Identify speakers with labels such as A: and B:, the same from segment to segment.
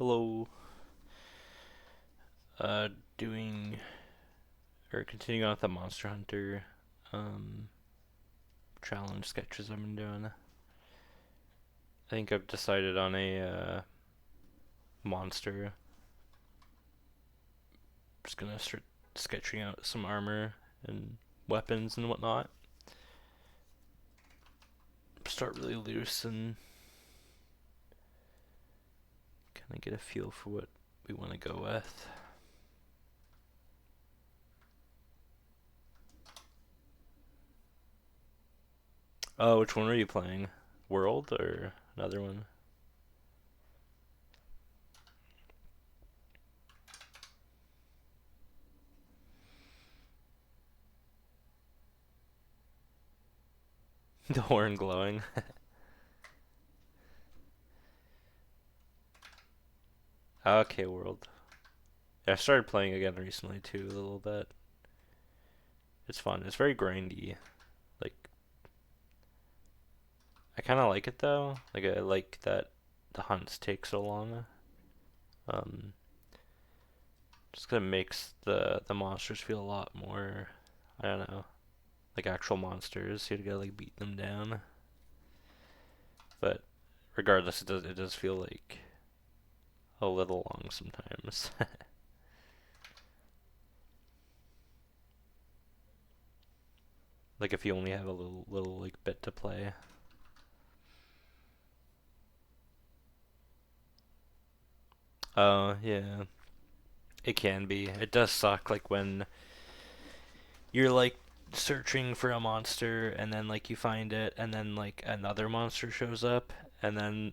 A: Hello. Uh, doing or continuing on with the Monster Hunter um, challenge sketches I've been doing. I think I've decided on a monster. Just gonna start sketching out some armor and weapons and whatnot. Start really loose and kind of get a feel for what we want to go with. Oh, which one are you playing? World or another one? The horn glowing. Okay, World. Yeah, I started playing again recently too, a little bit. It's fun. It's very grindy. Like, I kind of like it though. Like, I like that the hunts take so long. Um, just 'cause it makes the monsters feel a lot more. I don't know, like actual monsters. You gotta like beat them down. But regardless, it does feel like a little long sometimes. Like if you only have a little like bit to play. Oh yeah, it can be. It does suck. Like when you're like searching for a monster and then like you find it and then like another monster shows up and then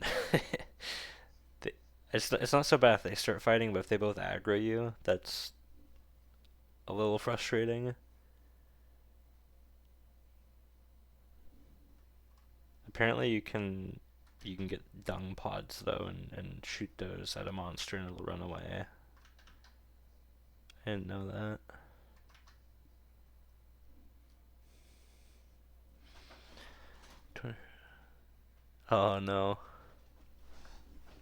A: they, it's not so bad if they start fighting, but if they both aggro you, that's a little frustrating. Apparently you can get dung pods though and shoot those at a monster and it'll run away. I didn't know that. Oh no.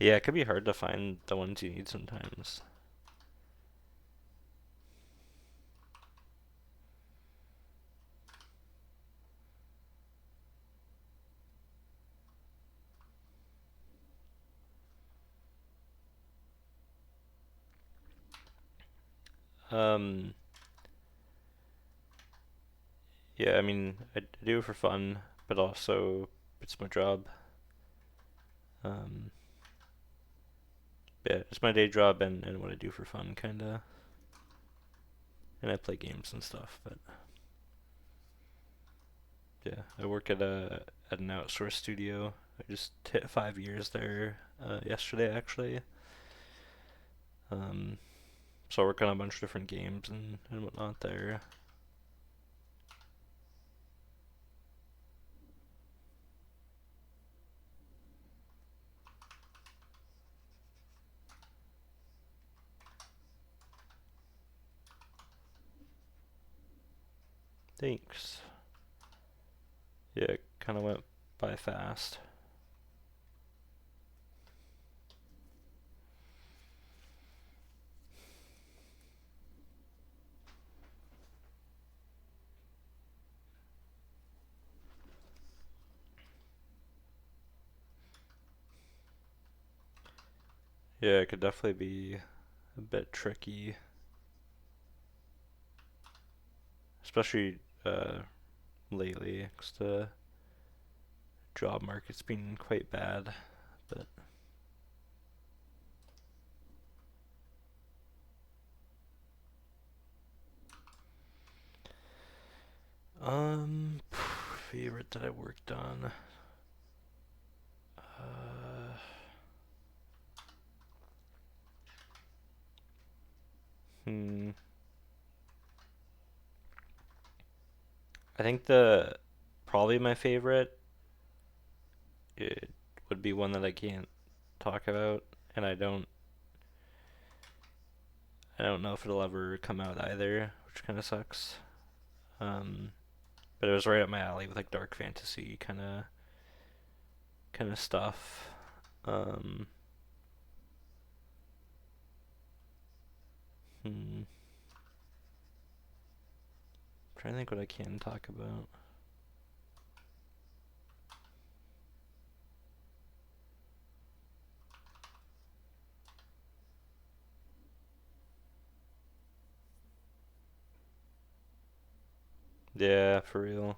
A: Yeah, it could be hard to find the ones you need sometimes. Um, yeah, I mean, I do it for fun, but also it's my job. Um, yeah, it's my day job and what I do for fun, kinda. And I play games and stuff, but yeah, I work at an outsourced studio. I just hit 5 years there yesterday, actually. Um, so I work on a bunch of different games and whatnot there. Thanks. Yeah, it kind of went by fast. Yeah, it could definitely be a bit tricky, especially lately, 'cause the job market's been quite bad. But favorite that I worked on. Uh, hmm. I think the probably my favorite it would be one that I can't talk about, and I don't know if it'll ever come out either, which kind of sucks. Um, but it was right up my alley with like dark fantasy kind of stuff. Um, Hmm. Trying to think what I can talk about. Yeah, for real.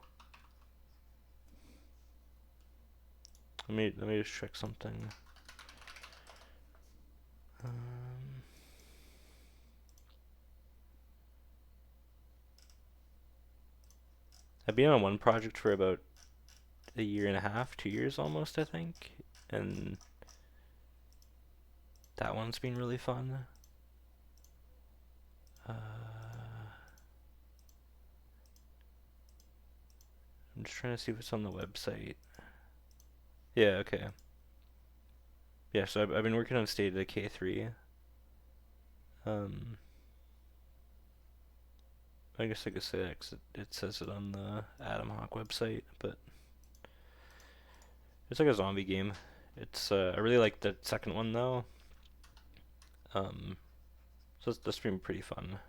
A: Let me just check something. Um, I've been on one project for about a year and a half, 2 years almost, I think, and that one's been really fun. Uh, I'm just trying to see what's on the website. Yeah, okay. Yeah, so I've been working on State of Decay 3. Um, I guess I could say that 'cause it says it on the Adam Hawk website, but it's like a zombie game. I really like the second one though. So that's been pretty fun.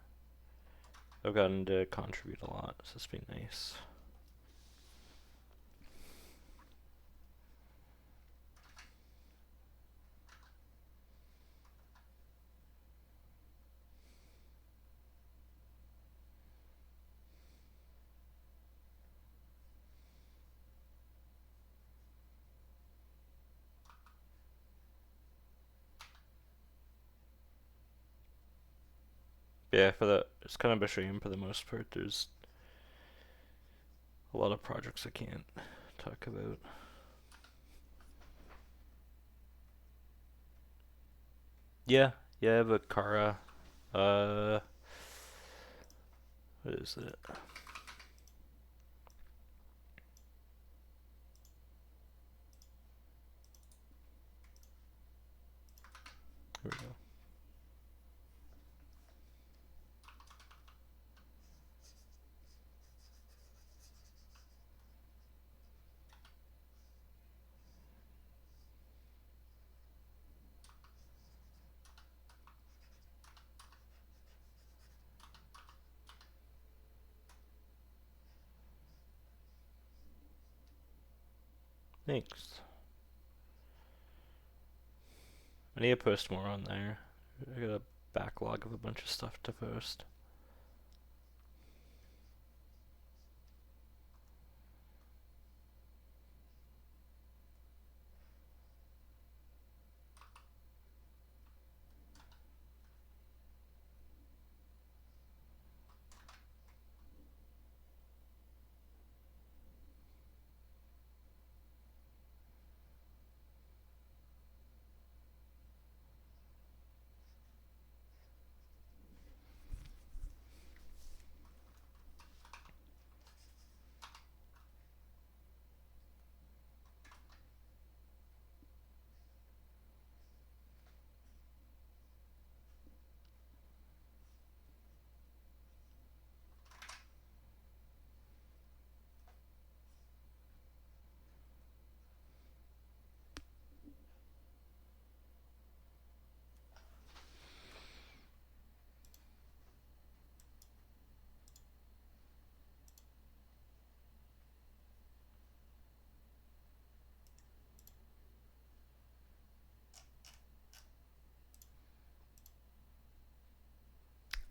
A: I've gotten to contribute a lot, so it's been nice. But yeah, it's kind of a shame for the most part. There's a lot of projects I can't talk about. Yeah, yeah, I have a Kara. Uh, what is it? Here we go. Thanks. I need to post more on there. I got a backlog of a bunch of stuff to post.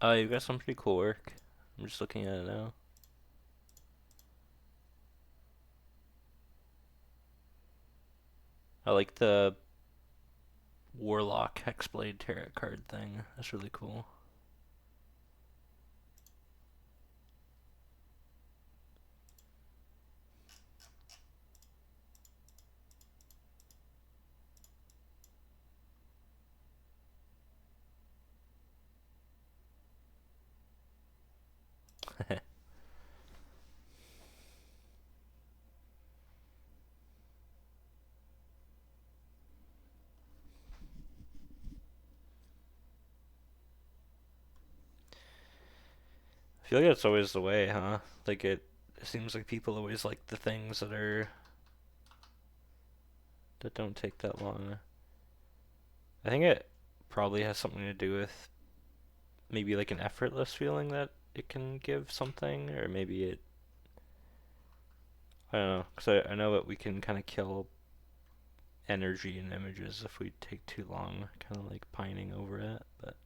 A: You've got some pretty cool work. I'm just looking at it now. I like the Warlock Hexblade Tarot card thing. That's really cool. I feel like that's always the way, huh? Like it seems like people always like the things that don't take that long. I think it probably has something to do with maybe like an effortless feeling that it can give something, or maybe it, I don't know, because I know that we can kind of kill energy in images if we take too long, kind of like pining over it, but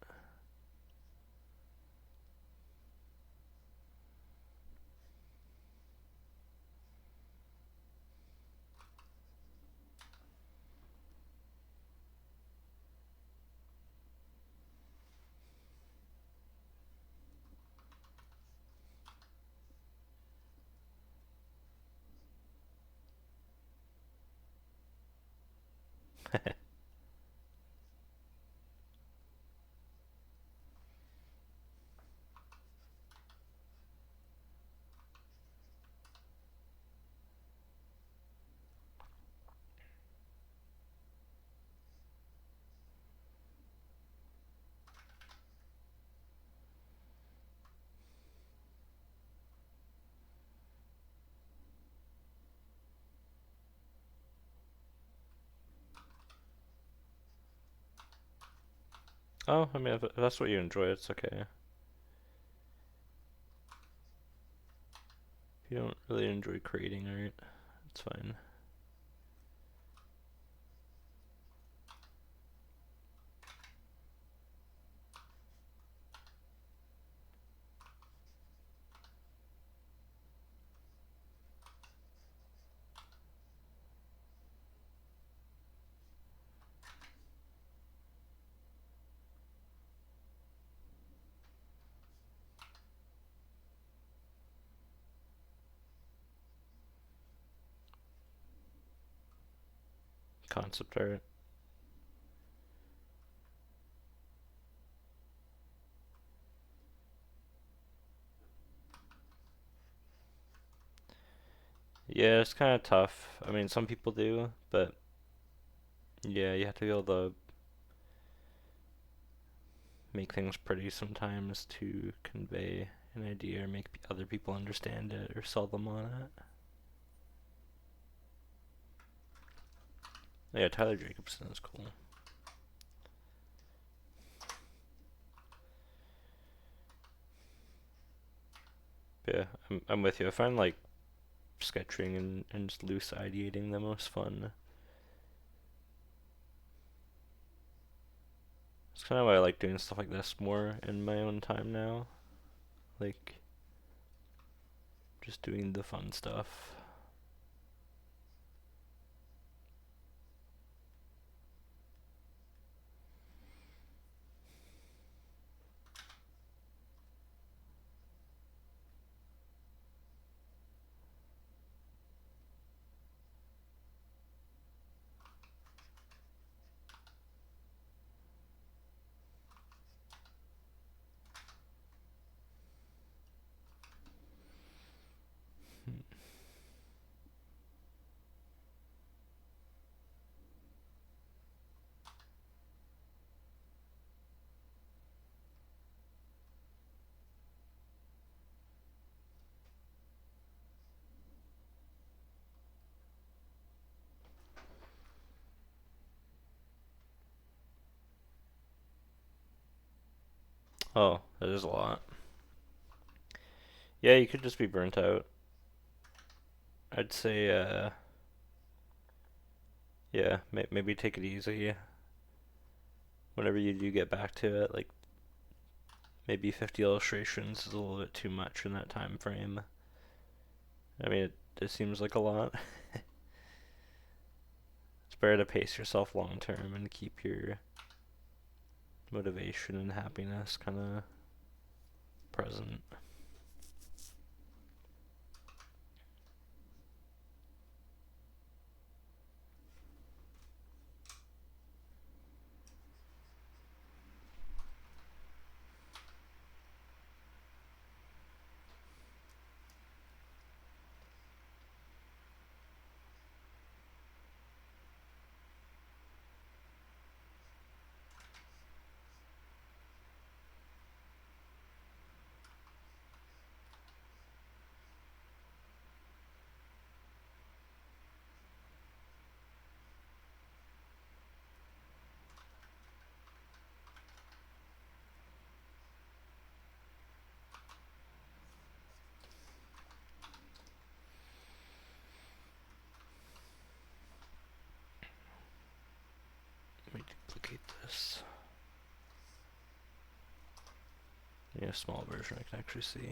A: oh, I mean, if that's what you enjoy, it's okay. If you don't really enjoy creating art, it's fine. Concept art. Yeah, it's kind of tough. I mean, some people do, but yeah, you have to be able to make things pretty sometimes to convey an idea or make other people understand it or sell them on it. Yeah, Tyler Jacobson is cool. Yeah, I'm with you. I find like sketching and just loose ideating the most fun. It's kind of why I like doing stuff like this more in my own time now. Like, just doing the fun stuff. Oh, that is a lot. Yeah, you could just be burnt out. I'd say, yeah, maybe take it easy. Whenever you do get back to it, like maybe 50 illustrations is a little bit too much in that time frame. I mean, it seems like a lot. It's better to pace yourself long term and keep your motivation and happiness kind of present. this. Yeah, small version I can actually see.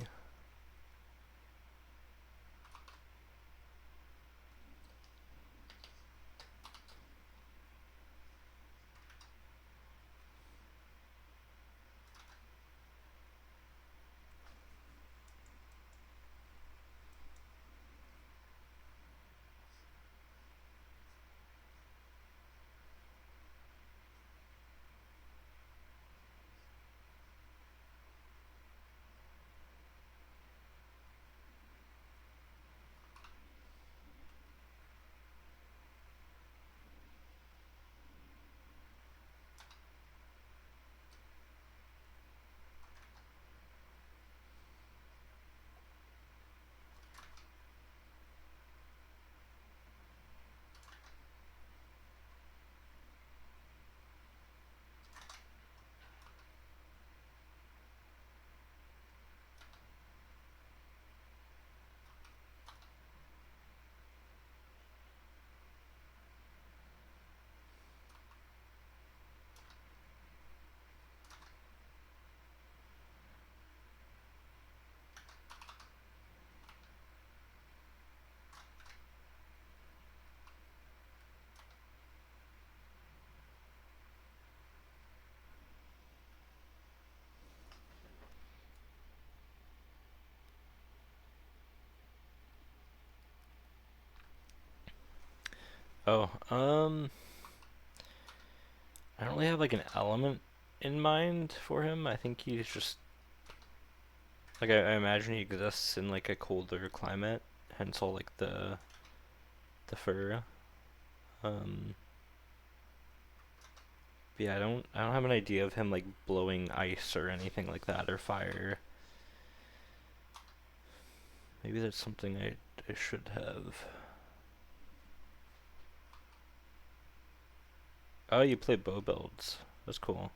A: Oh, I don't really have like an element in mind for him. I think he's just like I imagine he exists in like a colder climate, hence all like the fur. Um, but yeah, I don't have an idea of him like blowing ice or anything like that or fire. Maybe that's something I should have. Oh, you play bow builds. That's cool.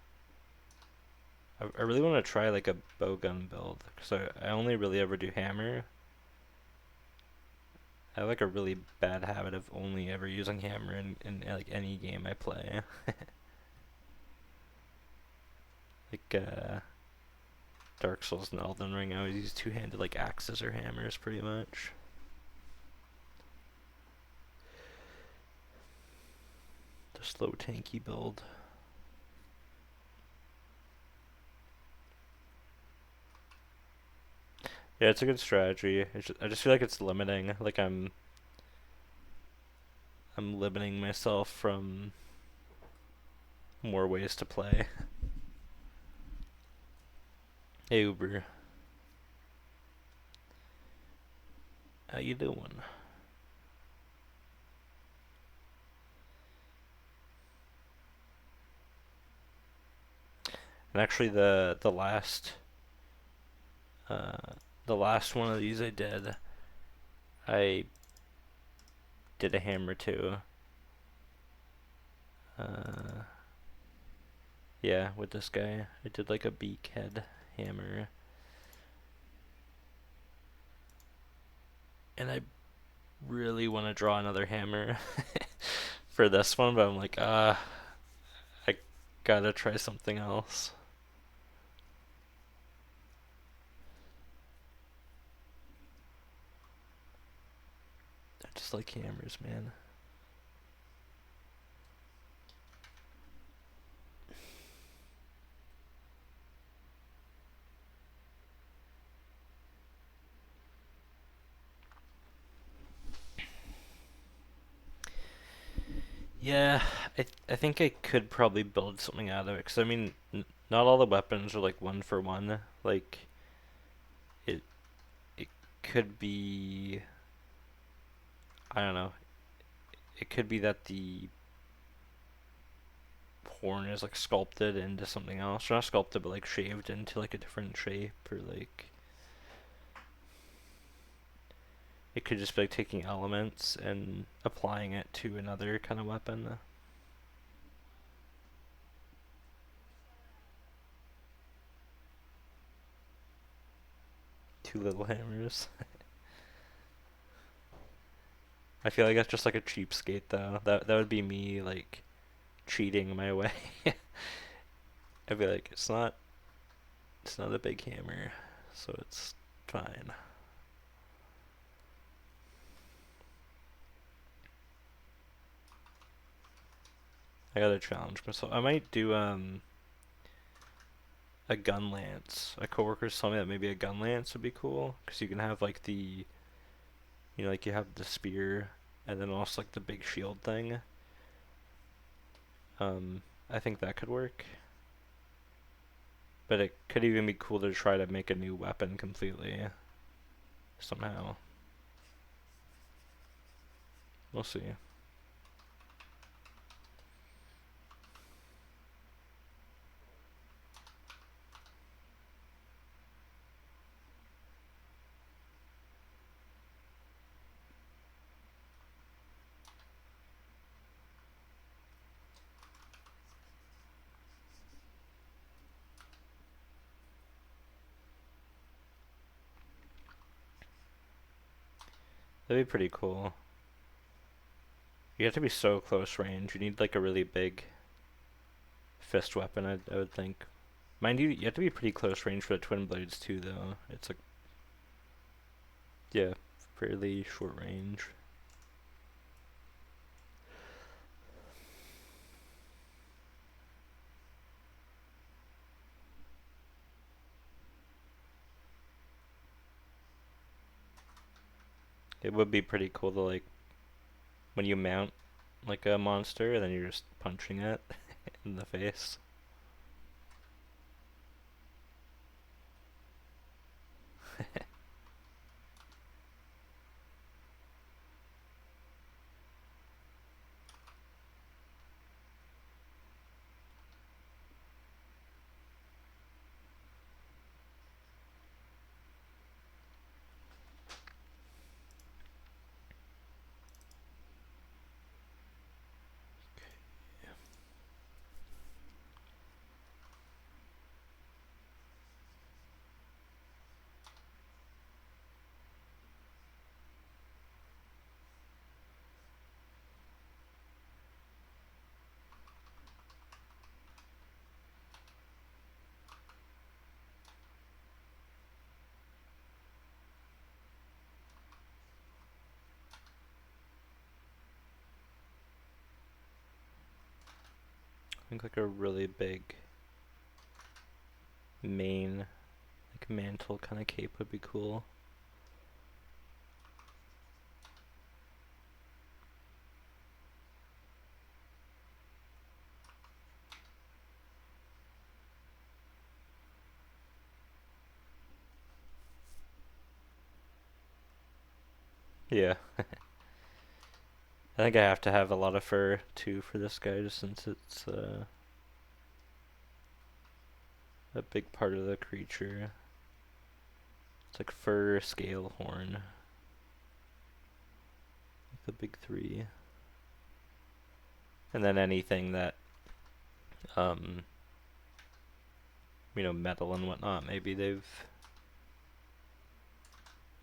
A: I really want to try like a bow gun build because I only really ever do hammer. I have like a really bad habit of only ever using hammer in like any game I play. Like Dark Souls and Elden Ring, I always use two-handed like axes or hammers pretty much. The slow tanky build. Yeah, it's a good strategy. I just feel like it's limiting. Like I'm limiting myself from more ways to play. Hey Uber, how you doing? And actually, uh, the last one of these I did a hammer too. Uh, yeah, with this guy, I did like a beak head hammer, and I really want to draw another hammer for this one, but I'm like, I gotta try something else. I just like hammers, man. Yeah, I think I could probably build something out of it, because I mean, not all the weapons are like one for one. Like it it could be, I don't know. It could be that the horn is like sculpted into something else. Or not sculpted, but like shaved into like a different shape, or like it could just be like taking elements and applying it to another kind of weapon. Two little hammers. I feel like that's just like a cheapskate though. That would be me like cheating my way. I'd be like, it's not a big hammer, so it's fine. I gotta challenge myself. I might do a gun lance. A coworker's told me that maybe a gun lance would be cool because you can have like like you have the spear and then also like the big shield thing. I think that could work. But it could even be cool to try to make a new weapon completely somehow. We'll see. That'd be pretty cool. You have to be so close range. You need like a really big fist weapon, I would think. Mind you, you have to be pretty close range for the twin blades too, though. It's like, yeah, fairly short range. It would be pretty cool to like when you mount like a monster and then you're just punching it in the face. I think like a really big mane, like mantle kind of cape would be cool. Yeah. I think I have to have a lot of fur too for this guy, just since it's a big part of the creature. It's like fur, scale, horn. Like the big three. And then anything that, um, metal and whatnot. Maybe they've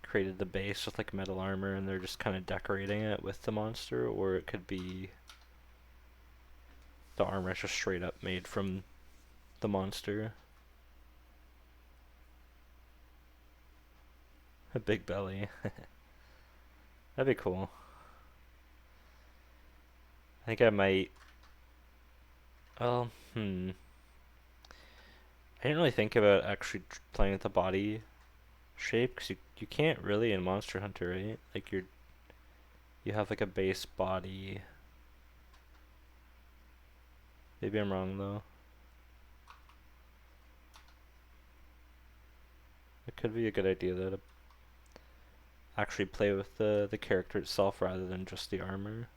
A: created the base with like metal armor and they're just kind of decorating it with the monster, or it could be the armor is just straight up made from the monster. A big belly. That'd be cool. I think I might. Well, I didn't really think about actually playing with the body shape because you can't really in Monster Hunter, right? Like you have like a base body. Maybe I'm wrong though. It could be a good idea though to actually play with the character itself rather than just the armor.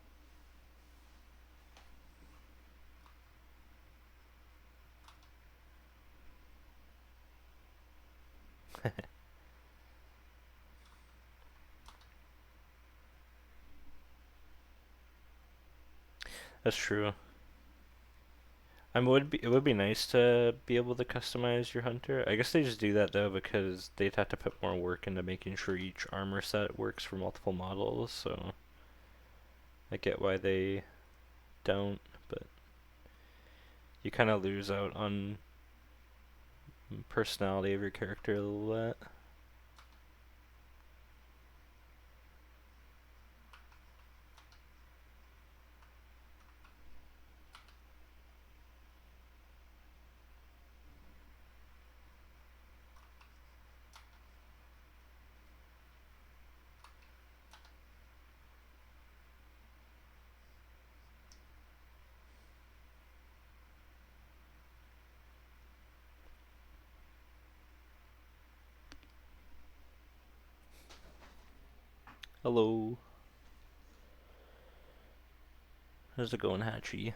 A: That's true. It would be nice to be able to customize your hunter. I guess they just do that though because they'd have to put more work into making sure each armor set works for multiple models, so I get why they don't, but you kind of lose out on personality of your character a little bit. Hello. How's it going, Hatchie?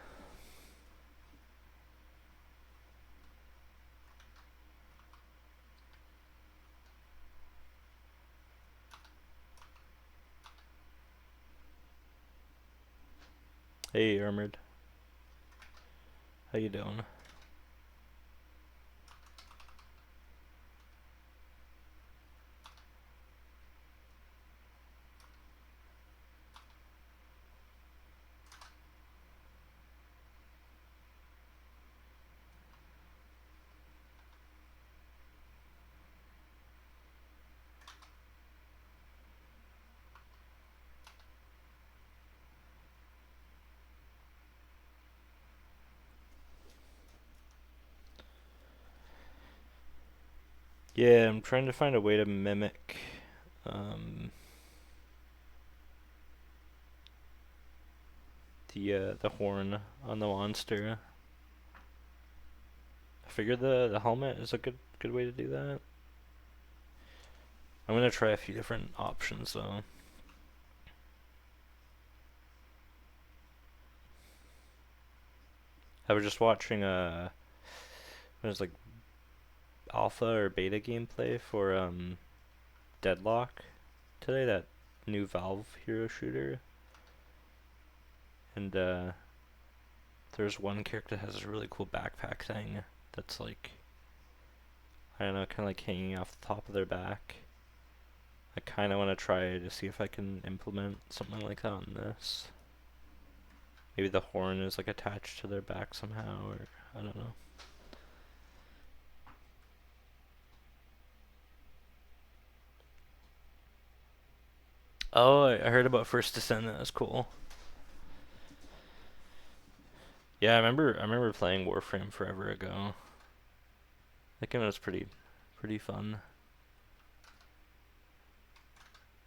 A: Hey, Armored. How you doing? Yeah, I'm trying to find a way to mimic um, the horn on the monster. I figured the helmet is a good way to do that. I'm gonna try a few different options though. I was just watching it was like alpha or beta gameplay for Deadlock today, that new Valve hero shooter, and there's one character that has a really cool backpack thing that's like, I don't know, kind of like hanging off the top of their back. I kind of want to try to see if I can implement something like that on this. Maybe the horn is like attached to their back somehow, or I don't know. Oh, I heard about First Descent. That was cool. Yeah, I remember playing Warframe forever ago. That game was pretty fun.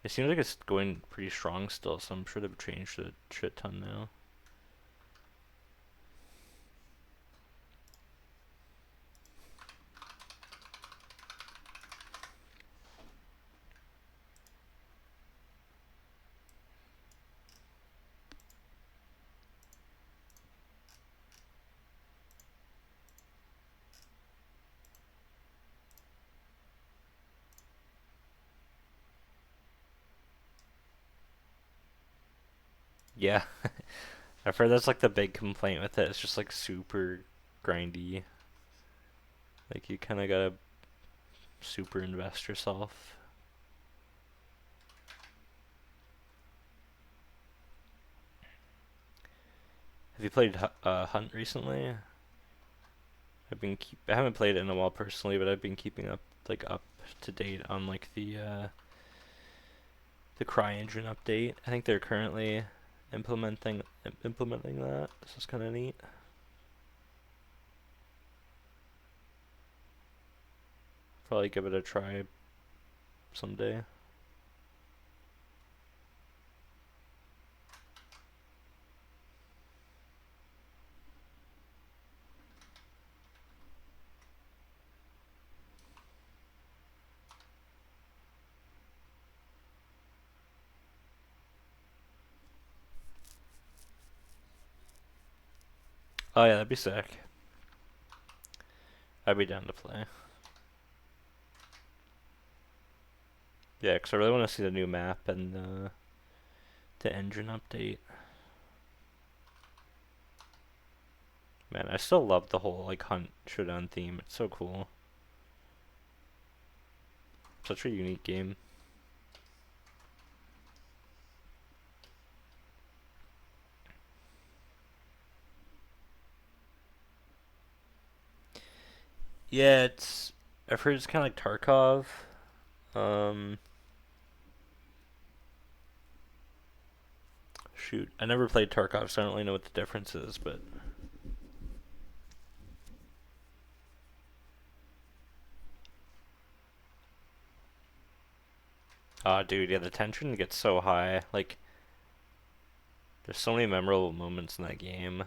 A: It seems like it's going pretty strong still, so I'm sure they've changed a shit ton now. Yeah, I've heard that's like the big complaint with it. It's just like super grindy. Like you kind of gotta super invest yourself. Have you played Hunt recently? I haven't played it in a while personally, but I've been keeping up to date on like the CryEngine update. I think they're currently implementing that. This is kind of neat. Probably give it a try someday. Oh yeah, that'd be sick. I'd be down to play. Yeah, 'cause I really want to see the new map and the engine update. Man, I still love the whole like Hunt Showdown theme. It's so cool. Such a unique game. Yeah, it's. I've heard it's kind of like Tarkov. Um, Shoot, I never played Tarkov, so I don't really know what the difference is. But dude, yeah, the tension gets so high. Like, there's so many memorable moments in that game.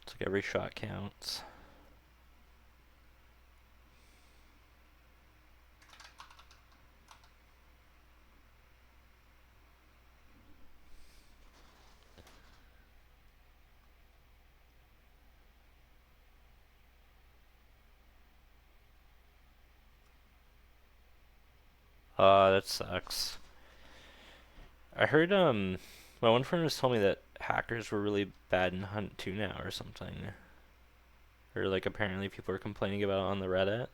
A: It's like every shot counts. That sucks. I heard my one friend was telling me that hackers were really bad in Hunt 2 now or something. Or like apparently people are complaining about it on the Reddit.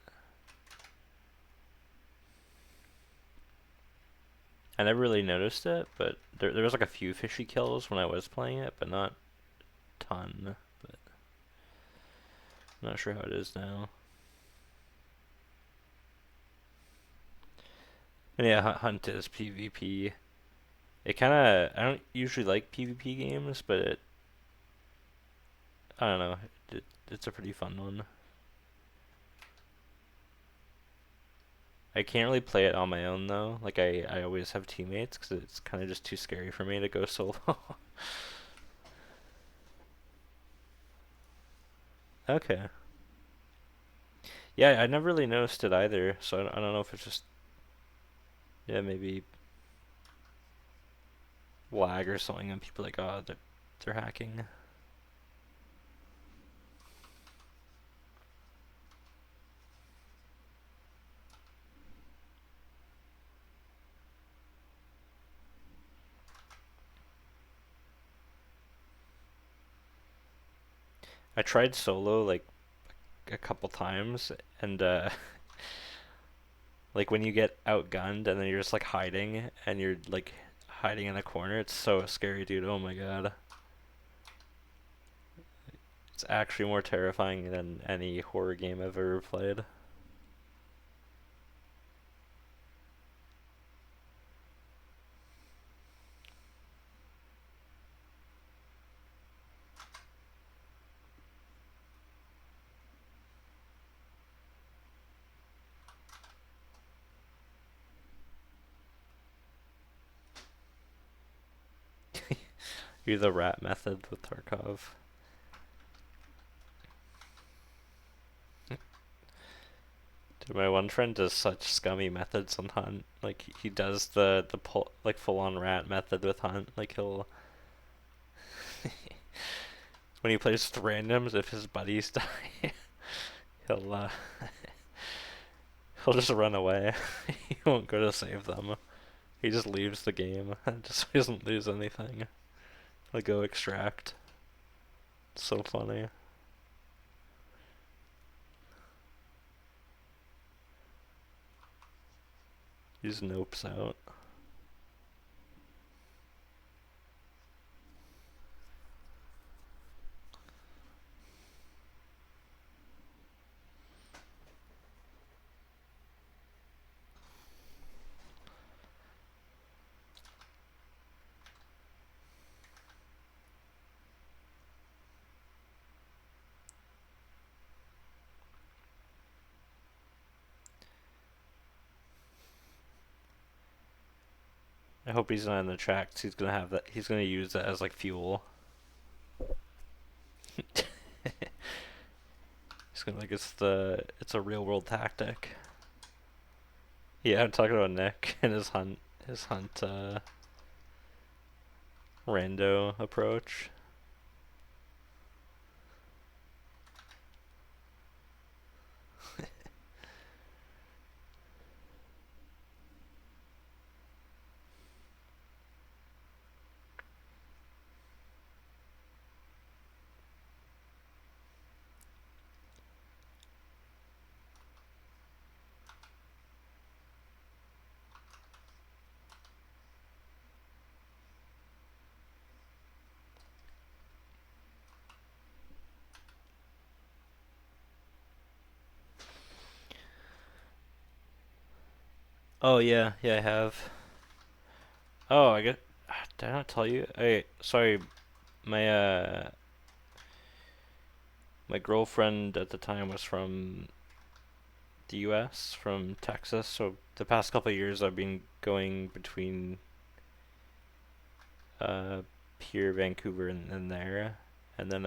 A: I never really noticed it, but there was like a few fishy kills when I was playing it, but not a ton. But I'm not sure how it is now. And yeah, Hunt is PvP. It kind of I don't usually like PvP games, but I don't know. It's a pretty fun one. I can't really play it on my own though. Like I always have teammates because it's kind of just too scary for me to go solo. Okay. Yeah, I never really noticed it either, so I don't know if it's just yeah maybe lag or something, and people are like oh they're hacking. I tried solo like a couple times, and like when you get outgunned and then you're just like hiding and you're like hiding in a corner, it's so scary, dude. Oh my god, it's actually more terrifying than any horror game I've ever played. You're the rat method with Tarkov. Dude, my one friend does such scummy methods on Hunt. Like he does the pull, like full on rat method with Hunt. Like he'll when he plays with randoms, if his buddies die, he'll he'll just run away. He won't go to save them. He just leaves the game just so he doesn't lose anything. He'll go extract. It's so funny. He just nopes out. I hope he's not in the tracks. He's gonna have that. He's gonna use that as like fuel. He's gonna like it's a real world tactic. Yeah, I'm talking about Nick and his hunt rando approach. Oh yeah, yeah I have. Oh, I get. Did I not tell you? Hey, sorry. My my girlfriend at the time was from the U.S., from Texas. So the past couple of years, I've been going between uh here, Vancouver, and there, and then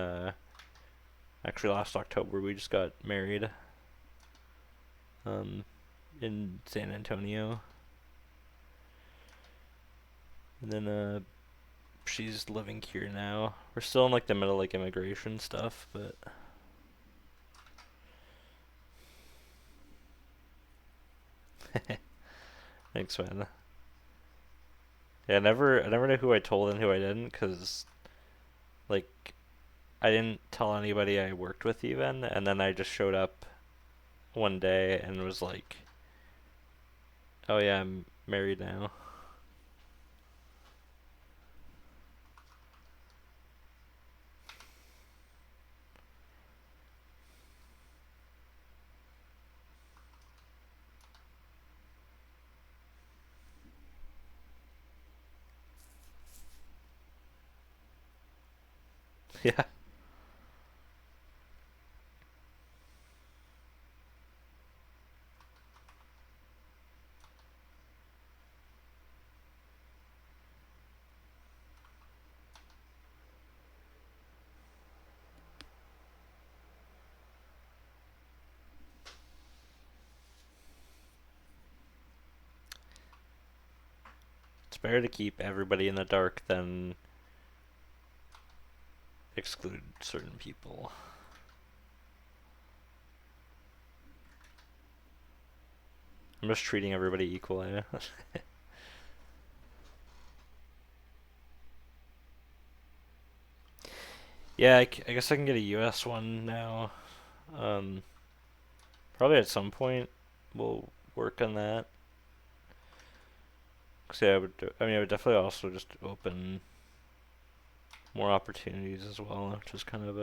A: actually last October we just got married um in San Antonio, and then she's living here now. We're still in like the middle of like immigration stuff, but thanks, man. Yeah, I never knew who I told and who I didn't, cause like I didn't tell anybody I worked with even, and then I just showed up one day and was like, "Oh yeah, I'm married now." Yeah, it's better to keep everybody in the dark than exclude certain people. I'm just treating everybody equally. Yeah, I guess I can get a US one now. Um, Probably at some point we'll work on that. 'Cause yeah, I mean, I would definitely also just open more opportunities as well, which is kind of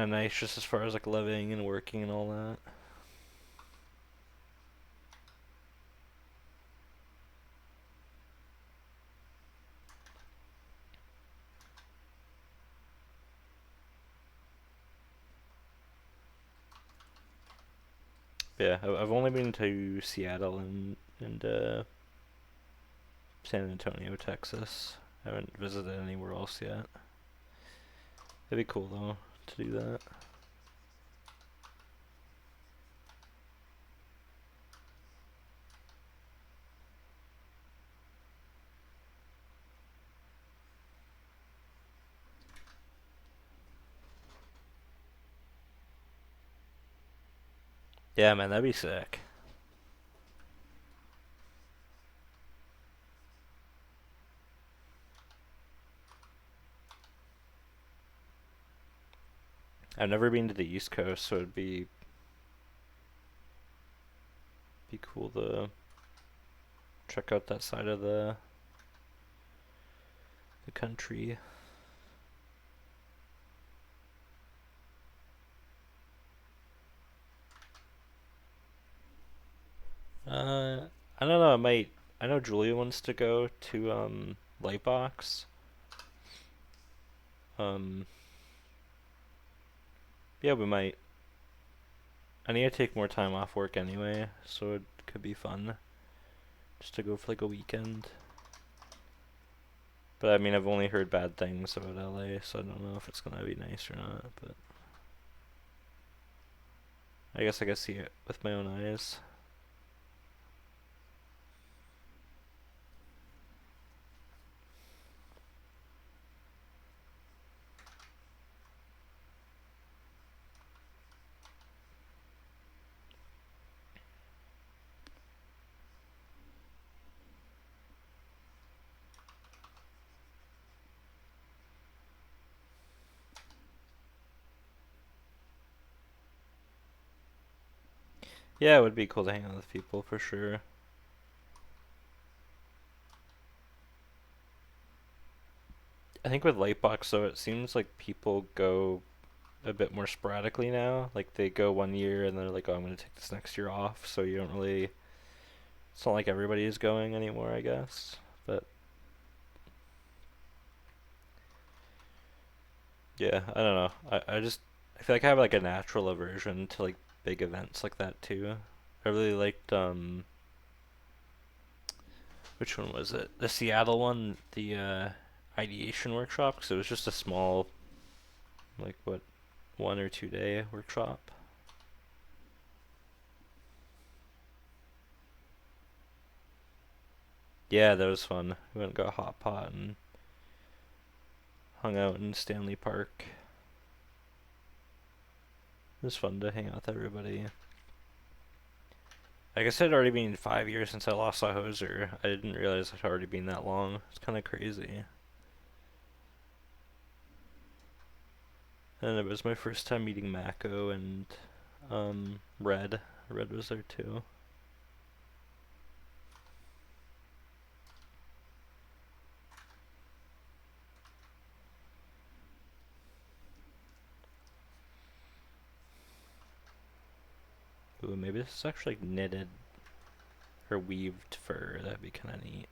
A: nice just as far as like living and working and all that. But yeah, I've only been to Seattle and San Antonio, Texas. I haven't visited anywhere else yet. It'd be cool though to do that. Yeah, man, that'd be sick. I've never been to the East Coast, so it'd be cool to check out that side of the country. I don't know. I might. I know Julia wants to go to Lightbox. Um, yeah, we might. I need to take more time off work anyway, so it could be fun just to go for like a weekend. But I mean, I've only heard bad things about LA, so I don't know if it's gonna be nice or not. But I guess I can see it with my own eyes. Yeah, it would be cool to hang out with people for sure. I think with Lightbox though, it seems like people go a bit more sporadically now. Like they go 1 year and they're like, oh, I'm gonna take this next year off. So you don't really. It's not like everybody is going anymore, I guess. But yeah, I don't know. I feel like I have like a natural aversion to like big events like that too. I really liked which one was it? The Seattle one, the ideation workshop, because it was just a small, like what, 1 or 2 day workshop. Yeah, that was fun. We went and got a hot pot and hung out in Stanley Park. It was fun to hang out with everybody. I guess it had already been 5 years since I lost a hoser. I didn't realize it had already been that long. It's kind of crazy. And it was my first time meeting Mako and Red. Red was there too. Ooh, maybe this is actually like knitted or weaved fur. That'd be kind of neat.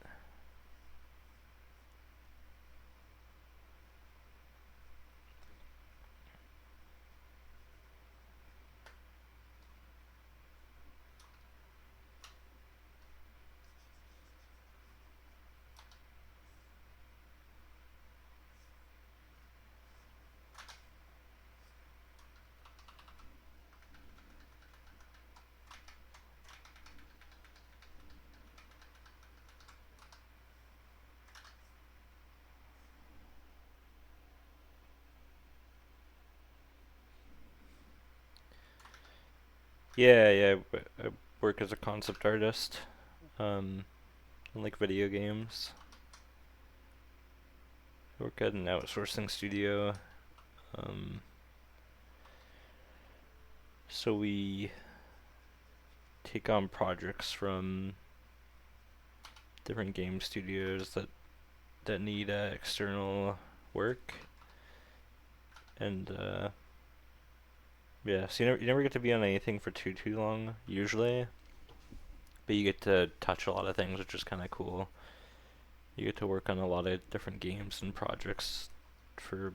A: Yeah, yeah. I work as a concept artist, um, in like video games. I work at an outsourcing studio. Um, so we take on projects from different game studios that need external work, and yeah. So you never get to be on anything for too long usually, but you get to touch a lot of things, which is kind of cool. You get to work on a lot of different games and projects for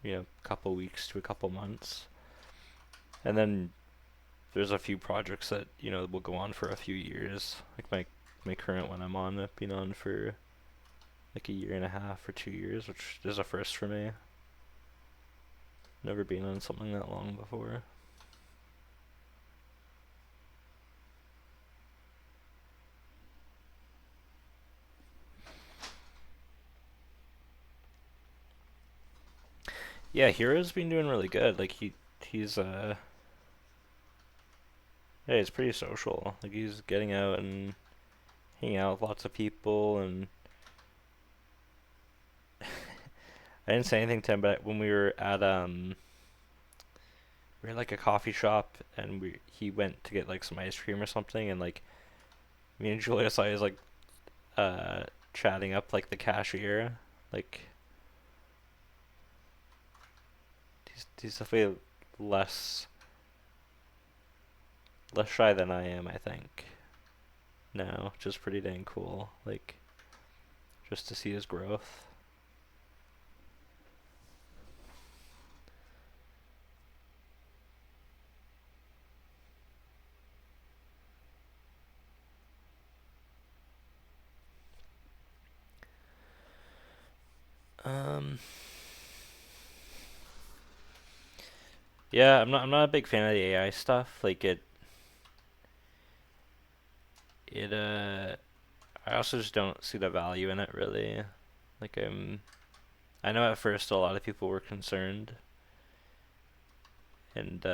A: a couple weeks to a couple months, and then there's a few projects that will go on for a few years. Like my current one I'm on, I've been on for like a year and a half or 2 years, which is a first for me. Never been on something that long before. Yeah, Hero's been doing really good. Like he's yeah, he's pretty social. Like he's getting out and hanging out with lots of people, and I didn't say anything to him, but when we were at we were at like a coffee shop, and he went to get like some ice cream or something, and like me and Julia saw he was like uh chatting up like the cashier. Like he's definitely less less shy than I am, I think. Now, which is pretty dang cool. Like just to see his growth. Um yeah, I'm not a big fan of the AI stuff. Like it I also just don't see the value in it really. Like I know at first a lot of people were concerned, and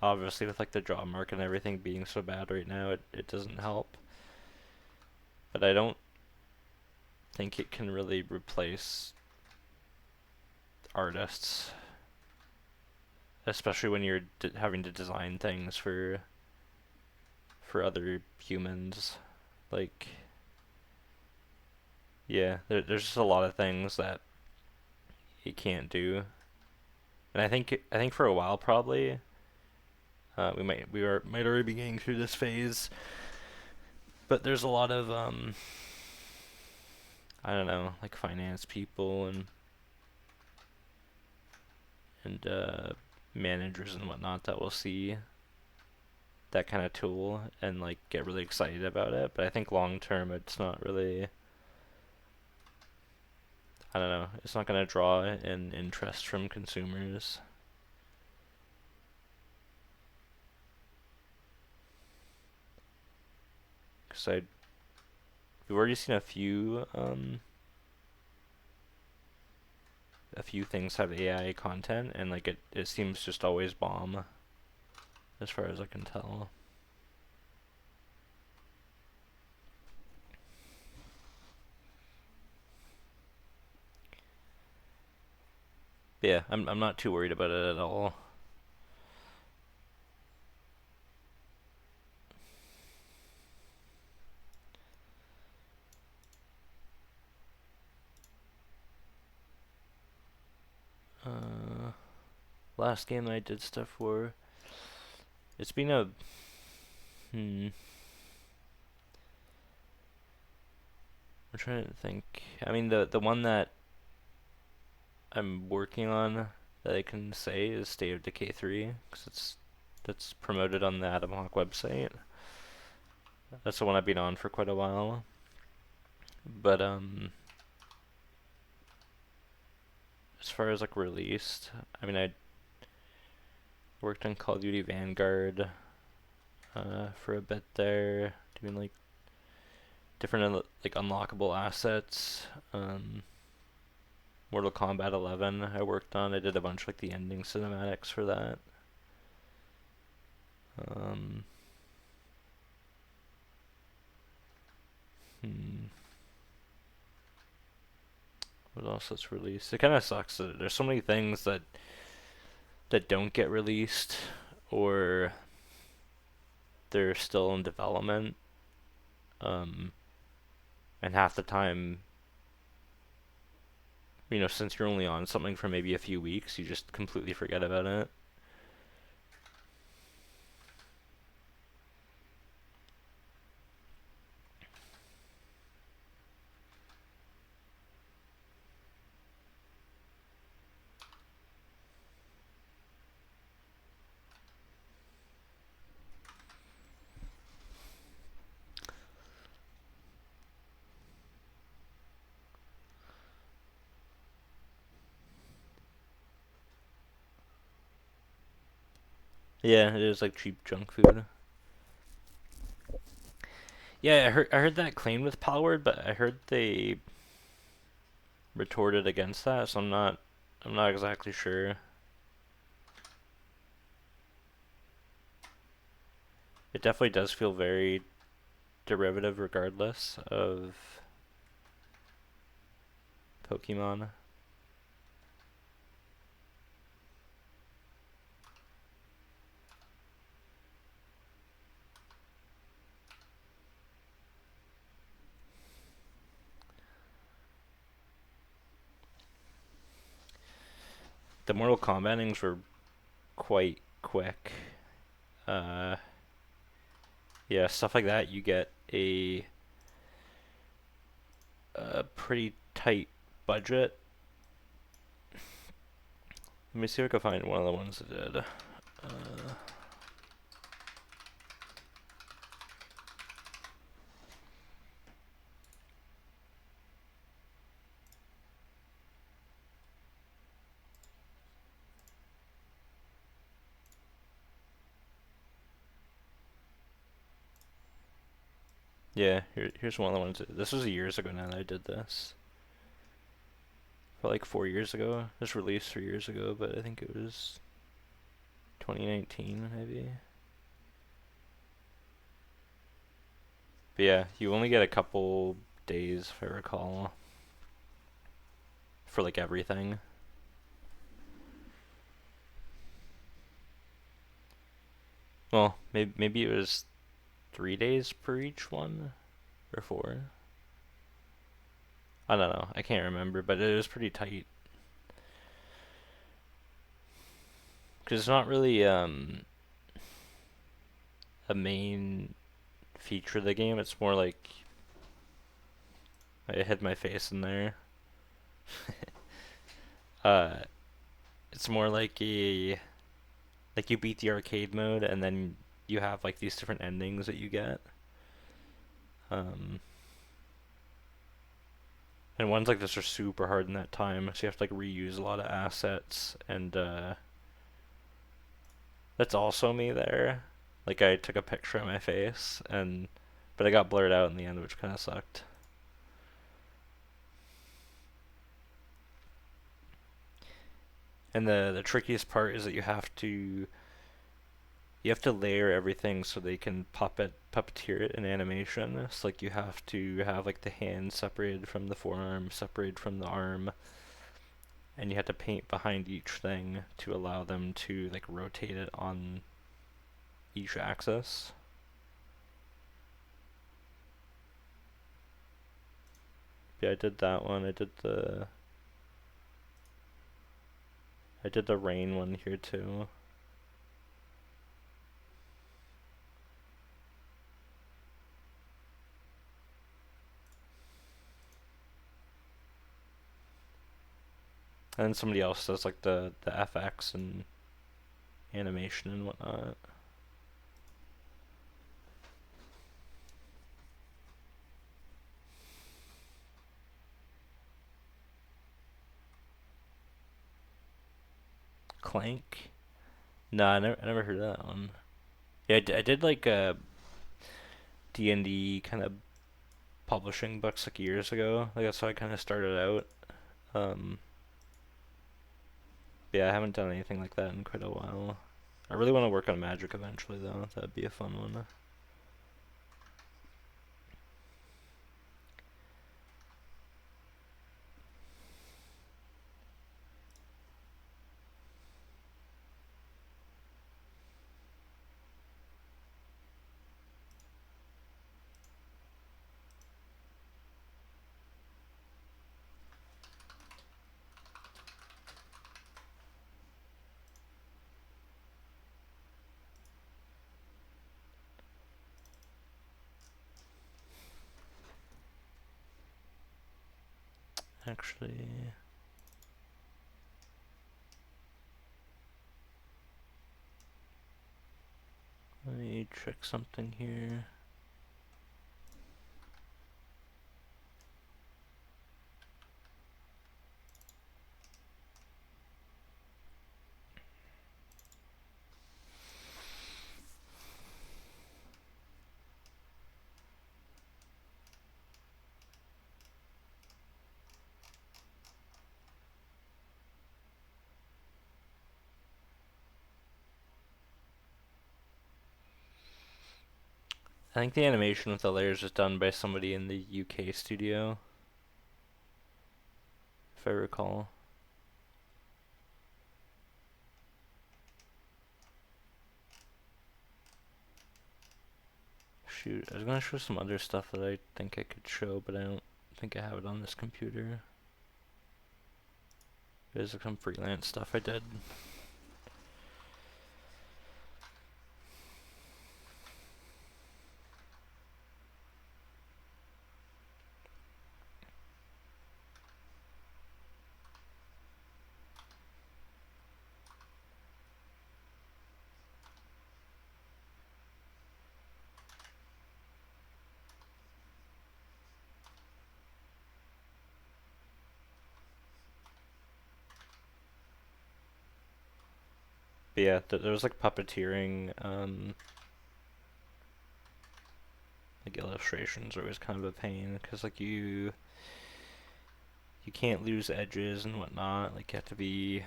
A: obviously with like the job market and everything being so bad right now, it doesn't help. But I don't think it can really replace artists, especially when you're having to design things for other humans. Like yeah, there's just a lot of things that it can't do. And I think for a while probably might already be getting through this phase, but there's a lot of I don't know, like finance people and managers and whatnot that will see that kind of tool and like get really excited about it. But I think long term, it's not really. I don't know. It's not gonna draw in interest from consumers. Cause we've already seen a few things have AI content, and like it seems just always bomb, as far as I can tell. But yeah, I'm not too worried about it at all. Uh, Last game that I did stuff for, it's been a hmm. I'm trying to think. I mean, the one that I'm working on that I can say is State of Decay 3, because that's promoted on the Adam Hawk website. That's the one I've been on for quite a while. But as far as like released, I mean I worked on Call of Duty Vanguard for a bit there, doing like different like unlockable assets. Mortal Kombat 11 I worked on. I did a bunch of like the ending cinematics for that. Um, hmm. What else that's released? It kind of sucks that there's so many things that don't get released, or they're still in development. Um, and half the time, since you're only on something for maybe a few weeks, you just completely forget about it. Yeah, it is like cheap junk food. Yeah, I heard that claimed with Palward, but I heard they retorted against that, so I'm not exactly sure. It definitely does feel very derivative regardless of Pokemon. The Mortal Kombat endings were quite quick. Uh, yeah, stuff like that, you get a pretty tight budget. Let me see if I can find one of the ones that did. Yeah, here's one of the ones. This was years ago now that I did this. But like 4 years ago. This released 3 years ago, but I think it was 2019 maybe. But yeah, you only get a couple days, if I recall, for like everything. Well, maybe it was 3 days per each one, or 4. I don't know. I can't remember, but it was pretty tight. Because it's not really a main feature of the game. It's more like I hid my face in there. uh, it's more like you beat the arcade mode and then you have like these different endings that you get. Um, and ones like this are super hard in that time, so you have to like reuse a lot of assets, and that's also me there. Like I took a picture of my face, and but I got blurred out in the end, which kind of sucked. And the trickiest part is that you have to layer everything so they can puppeteer it in animation. So like you have to have like the hand separated from the forearm, separated from the arm, and you have to paint behind each thing to allow them to like rotate it on each axis. Yeah, I did that one. I did the rain one here too. And then somebody else does like the FX and animation and whatnot. Clank? No, I never heard of that one. Yeah, I did like D&D kind of publishing books like years ago. Like that's how I kind of started out. Um, yeah, I haven't done anything like that in quite a while. I really want to work on Magic eventually, though. That'd be a fun one. Actually, let me check something here. I think the animation with the layers was done by somebody in the UK studio, if I recall. Shoot, I was gonna show some other stuff that I think I could show, but I don't think I have it on this computer. There's like some freelance stuff I did. But yeah, there was like puppeteering, like illustrations are always kind of a pain, because like you can't lose edges and whatnot. Like you have to be.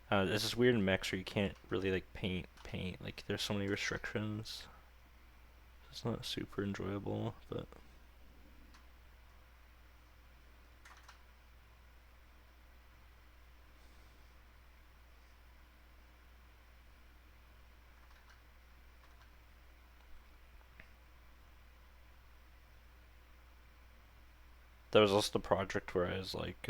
A: There's this weird mix where you can't really like paint. Like there's so many restrictions. It's not super enjoyable, but there was also the project where I was like,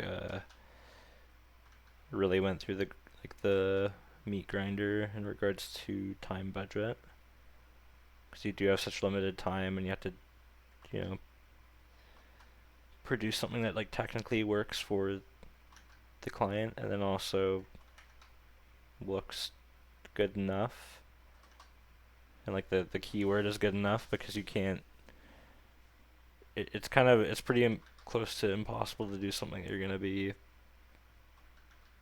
A: really went through like the meat grinder in regards to time budget, because you do have such limited time and you have to, you know, produce something that like technically works for the client and then also looks good enough, and like the keyword is good enough, because you can't it's kind of it's pretty close to impossible to do something that you're gonna be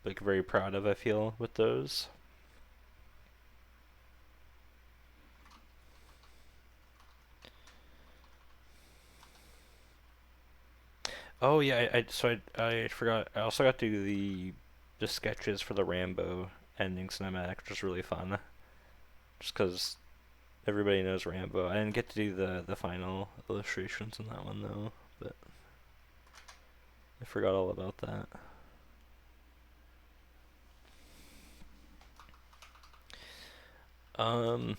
A: like very proud of, I feel, with those. Oh yeah, I forgot. I also got to do the sketches for the Rambo ending cinematic, which was really fun. Just because everybody knows Rambo. I didn't get to do the final illustrations in that one though, but I forgot all about that. Um,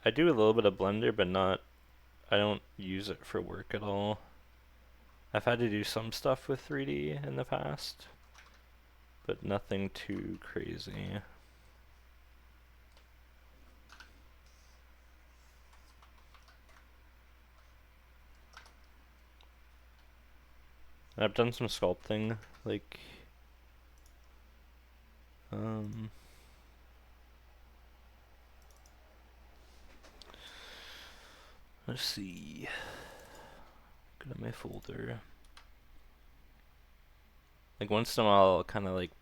A: I do a little bit of Blender, but not. I don't use it for work at all. I've had to do some stuff with 3D in the past, but nothing too crazy. I've done some sculpting, like, um, let's see, go to my folder. Like once in a while, I'll kind of like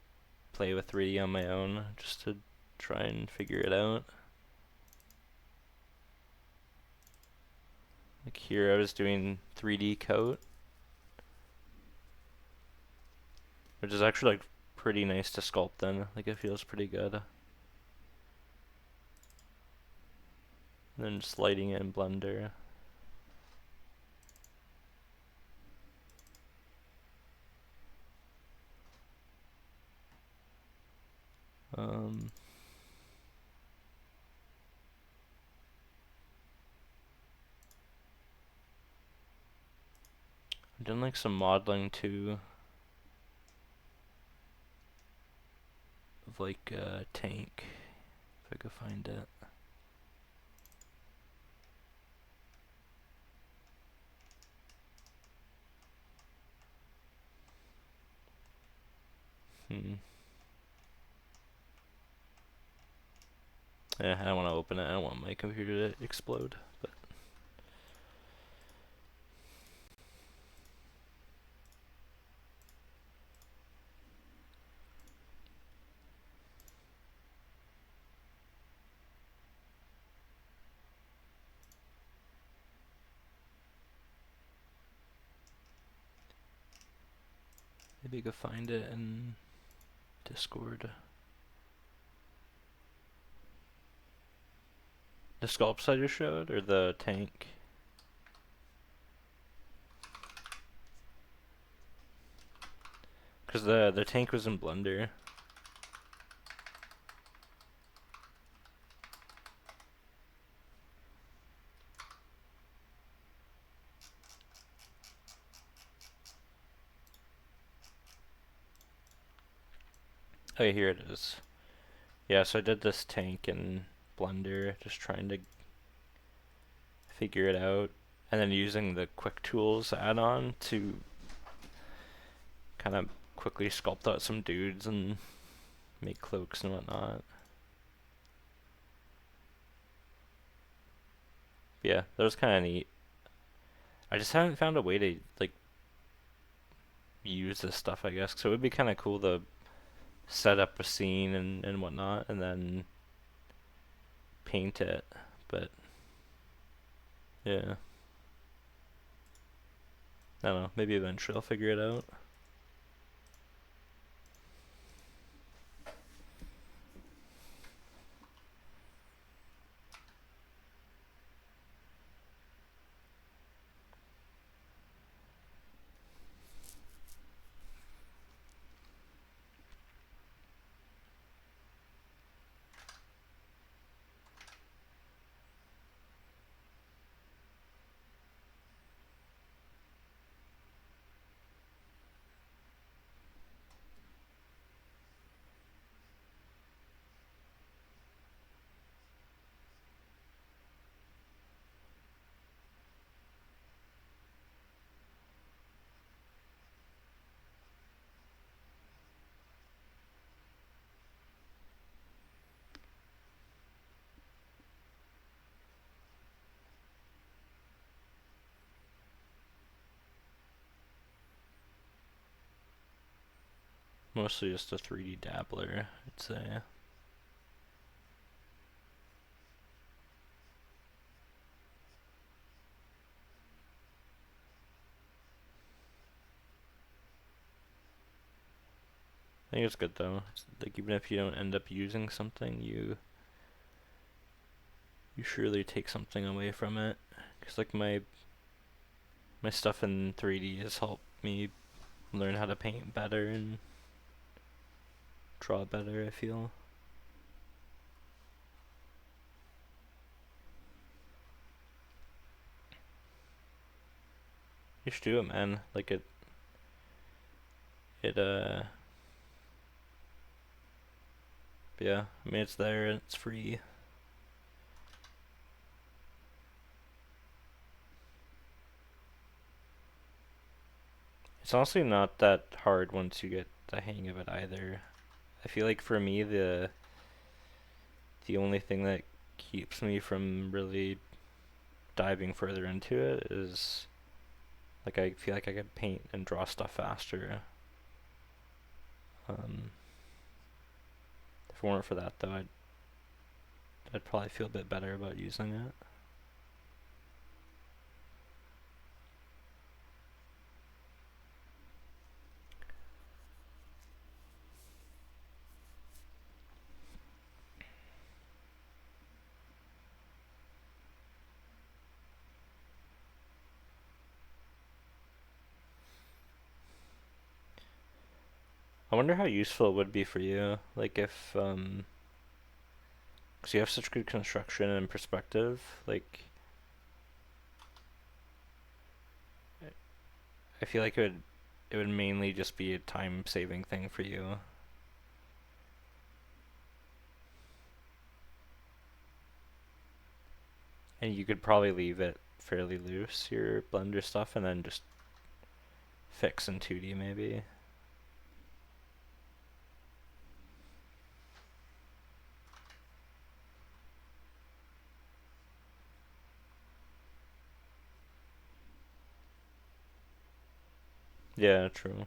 A: play with 3D on my own, just to try and figure it out. Like here, I was doing 3D coat, which is actually like pretty nice to sculpt then. Like it feels pretty good. And then just lighting it in Blender. Um, I've done like some modeling too, of like a tank, if I could find it. Hmm. Yeah, I don't want to open it. I don't want my computer to explode. But maybe you could find it in Discord. The sculpts I just showed, or the tank? Because the tank was in Blender. Oh, yeah, here it is. Yeah, so I did this tank in Blender, just trying to figure it out, and then using the Quick Tools add-on to kind of quickly sculpt out some dudes and make cloaks and whatnot. Yeah, that was kind of neat. I just haven't found a way to like use this stuff, I guess. So it would be kind of cool to set up a scene and whatnot, and then paint it. But yeah, I don't know. Maybe eventually I'll figure it out. Mostly just a 3D dabbler, I'd say. I think it's good though. It's like even if you don't end up using something, you surely take something away from it. Cause like my stuff in 3D has helped me learn how to paint better and draw better, I feel. You should do it, man. Like it yeah, I mean it's there and it's free. It's honestly not that hard once you get the hang of it either. I feel like for me the only thing that keeps me from really diving further into it is like I feel like I could paint and draw stuff faster. Um, if it weren't for that though, I'd probably feel a bit better about using it. I wonder how useful it would be for you, like if 'cause you have such good construction and perspective, like I feel like it would mainly just be a time saving thing for you. And you could probably leave it fairly loose, your Blender stuff, and then just fix in 2D maybe. Yeah, true.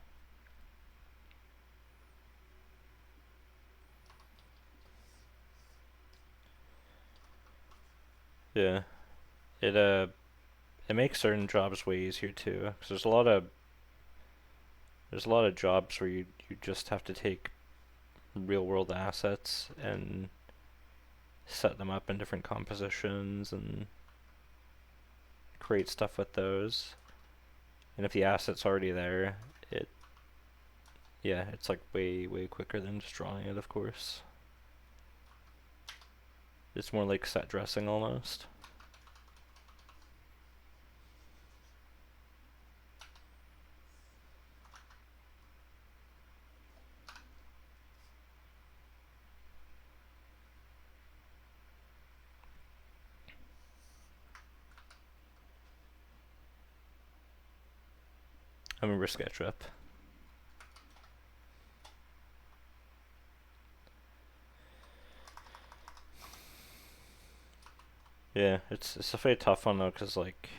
A: Yeah. It it makes certain jobs way easier too, because there's a lot of jobs where you just have to take real world assets and set them up in different compositions and create stuff with those. And if the asset's already there, it yeah, it's like way quicker than just drawing it, of course. It's more like set dressing almost. I remember SketchUp. Yeah, it's a very tough one though, cause like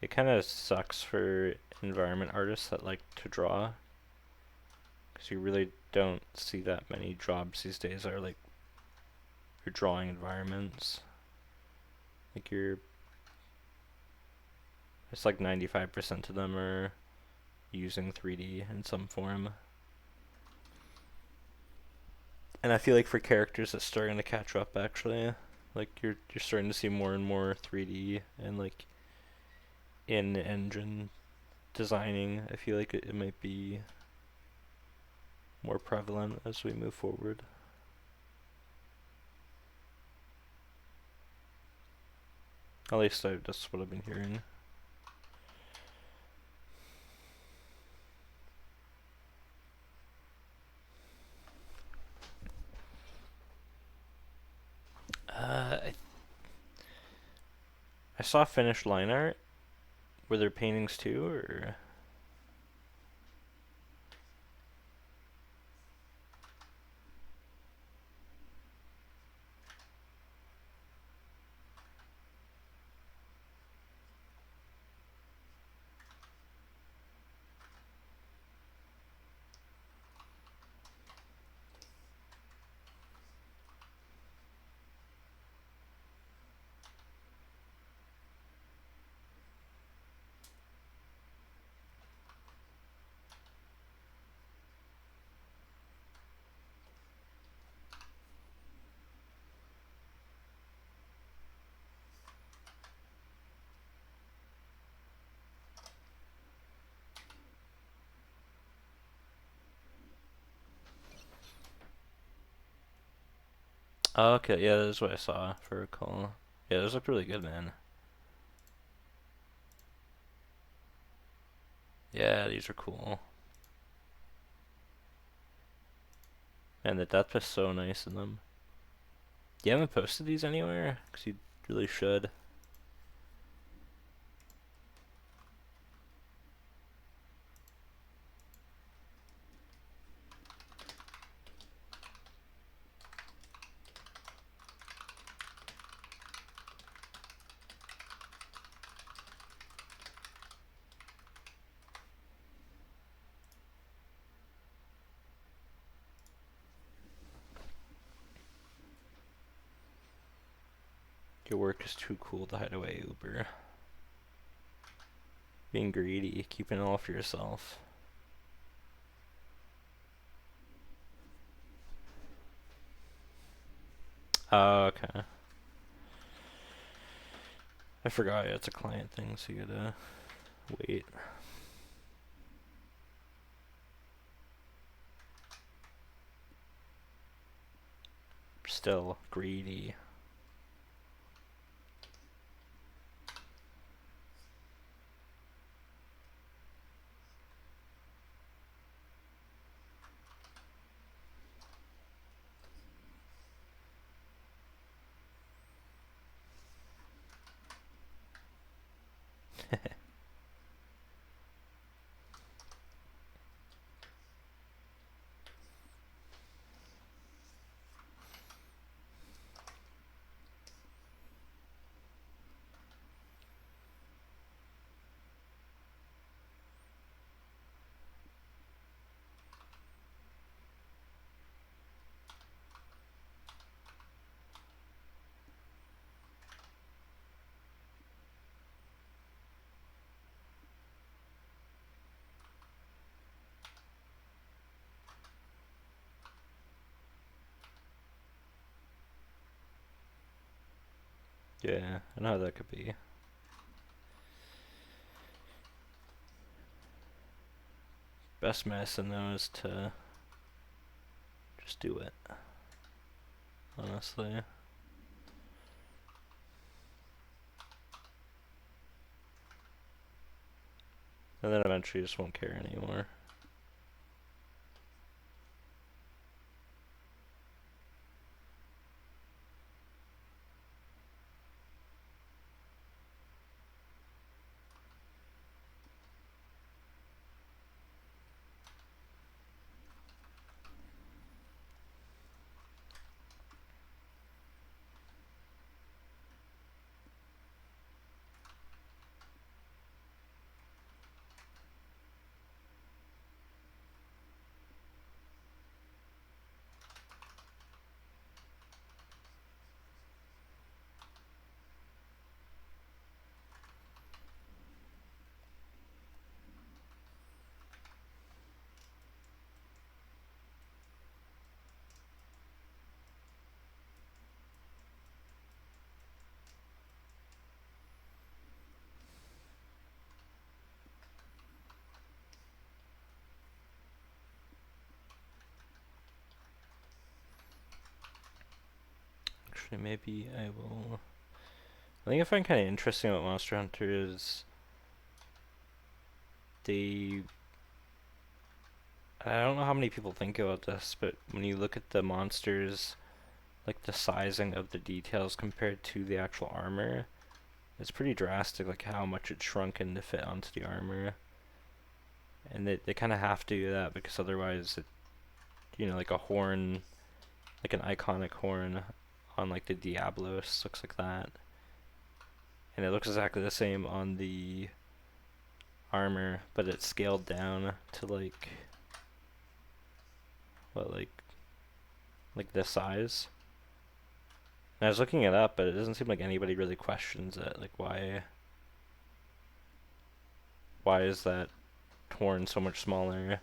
A: it kind of sucks for environment artists that like to draw, cause you really don't see that many jobs these days that are like you're drawing environments. Like it's like 95% of them are using 3D in some form. And I feel like for characters it's starting to catch up actually. Like you're starting to see more and more 3D and like in engine designing. I feel like it might be more prevalent as we move forward. At least that's what I've been hearing. I saw finished line art. Were there paintings too, or? Oh, okay, yeah, that's what I saw for a call. Yeah, those look really good, man. Yeah, these are cool. And the depth is so nice in them. You haven't posted these anywhere? Because you really should. Your work is too cool to hide away, Uber. Being greedy, keeping it all for yourself. Oh, okay. I forgot it's a client thing, so you gotta wait. Still greedy. Yeah, I know how that could be. Best medicine though is to just do it. Honestly. And then eventually you just won't care anymore. Actually, maybe I will. I think I find kind of interesting about Monster Hunter is they. I don't know how many people think about this, but when you look at the monsters, like the sizing of the details compared to the actual armor, it's pretty drastic, like how much it's shrunken to fit onto the armor. And they kind of have to do that because otherwise, like a horn, like an iconic horn on like the Diablos looks like that. And it looks exactly the same on the armor, but it's scaled down to like, what, like this size. And I was looking it up, but it doesn't seem like anybody really questions it. Like why is that horn so much smaller?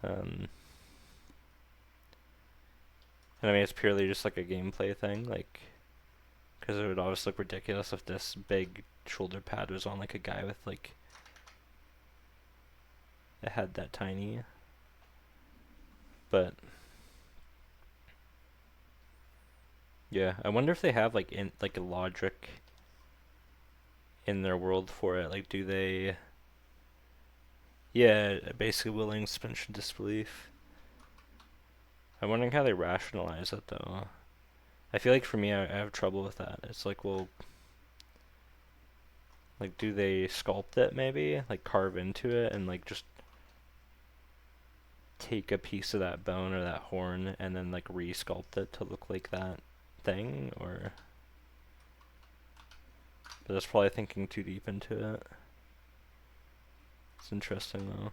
A: Um, and I mean, it's purely just like a gameplay thing, like, because it would always look ridiculous if this big shoulder pad was on like a guy with like a head that tiny. But Yeah, I wonder if they have like in like a logic in their world for it. Like, do they? Yeah, basically willing suspension disbelief. I'm wondering how they rationalize it though. I feel like for me, I have trouble with that. It's like, well, like, do they sculpt it maybe, like carve into it, and like just take a piece of that bone or that horn and then like re-sculpt it to look like that thing, or? But that's probably thinking too deep into it. It's interesting though.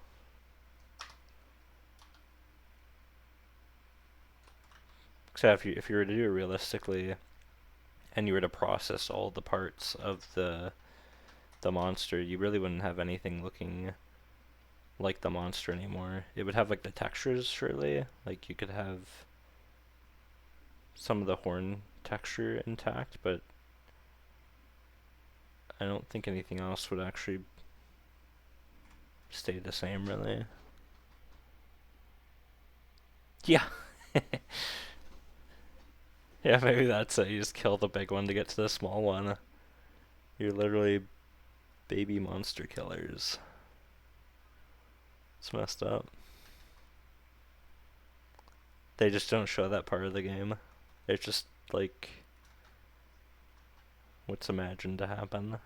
A: Except if you were to do it realistically, and you were to process all the parts of the monster, you really wouldn't have anything looking like the monster anymore. It would have like the textures, surely. Like you could have some of the horn texture intact, but I don't think anything else would actually stay the same, really. Yeah. Yeah, maybe that's it. You just kill the big one to get to the small one. You're literally baby monster killers. It's messed up. They just don't show that part of the game. It's just like what's imagined to happen.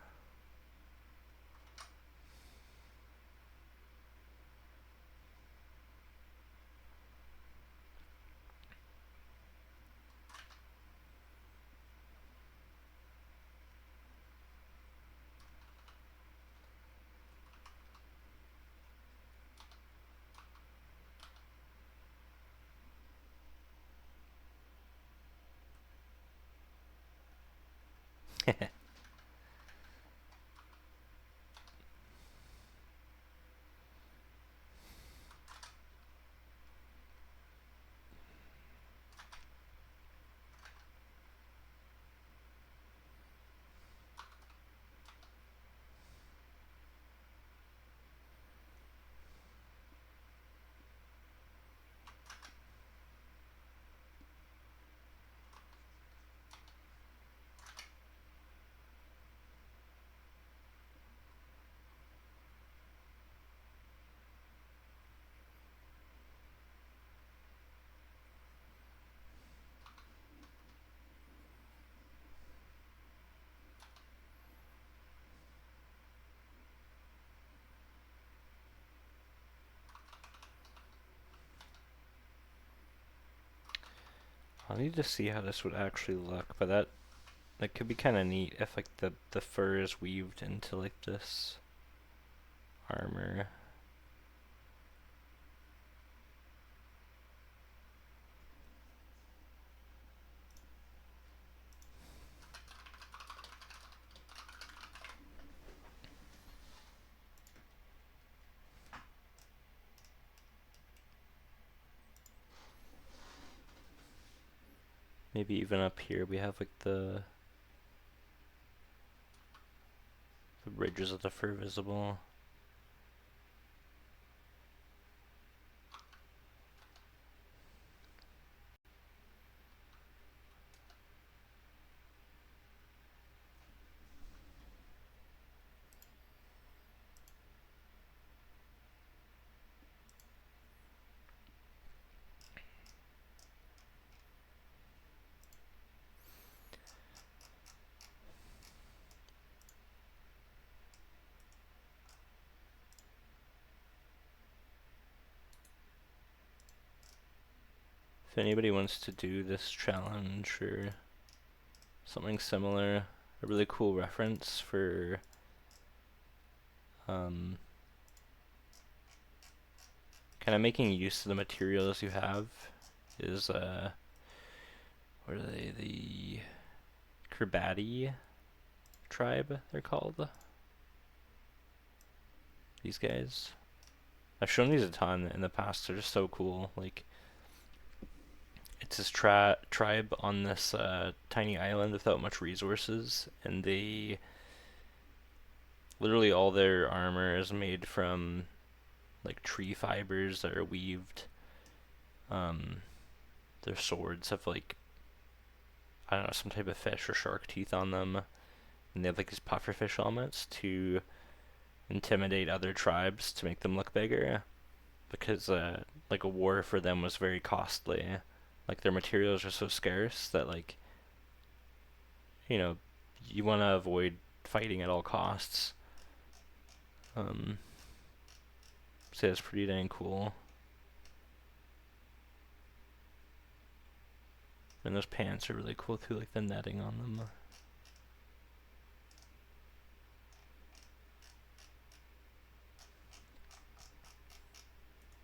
A: I'll need to see how this would actually look, but that could be kind of neat if like the fur is weaved into like this armor. Maybe even up here we have like the ridges of the fur visible. If anybody wants to do this challenge or something similar, a really cool reference for um, kind of making use of the materials you have is what are they? The Kerbati tribe, they're called. These guys. I've shown these a ton in the past. They're just so cool. Like it's this tribe on this tiny island without much resources, and they literally all their armor is made from like tree fibers that are weaved. Um, their swords have like I don't know, some type of fish or shark teeth on them, and they have like these pufferfish helmets to intimidate other tribes to make them look bigger, because like a war for them was very costly. Like their materials are so scarce that like you know you want to avoid fighting at all costs. Um, so that's pretty dang cool. And those pants are really cool too, like the netting on them.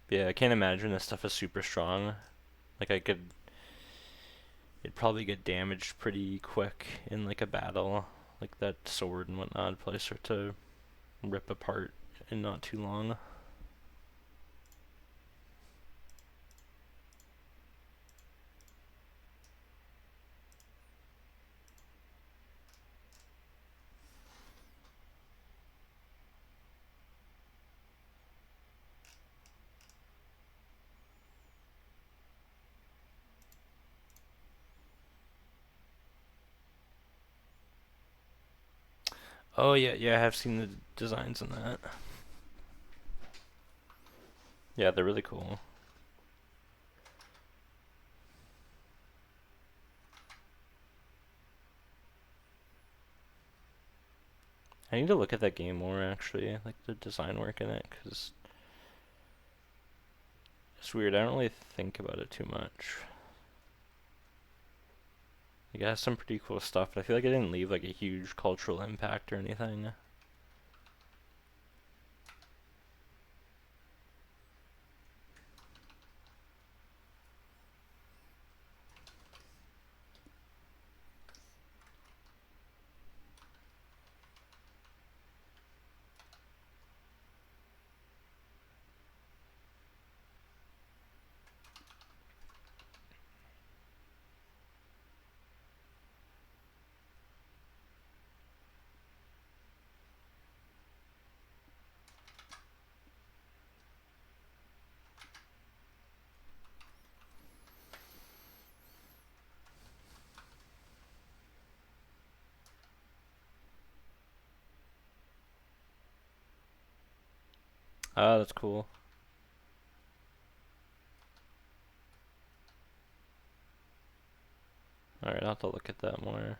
A: Yeah, I can't imagine this stuff is super strong. Like it'd probably get damaged pretty quick in like a battle. Like that sword and whatnot would probably start to rip apart in not too long. Oh yeah, yeah, I have seen the designs on that. Yeah, they're really cool. I need to look at that game more actually, like the design work in it, because it's weird. I don't really think about it too much. Like, it has some pretty cool stuff, but I feel like it didn't leave like a huge cultural impact or anything. Ah, that's cool. Alright, I'll have to look at that more.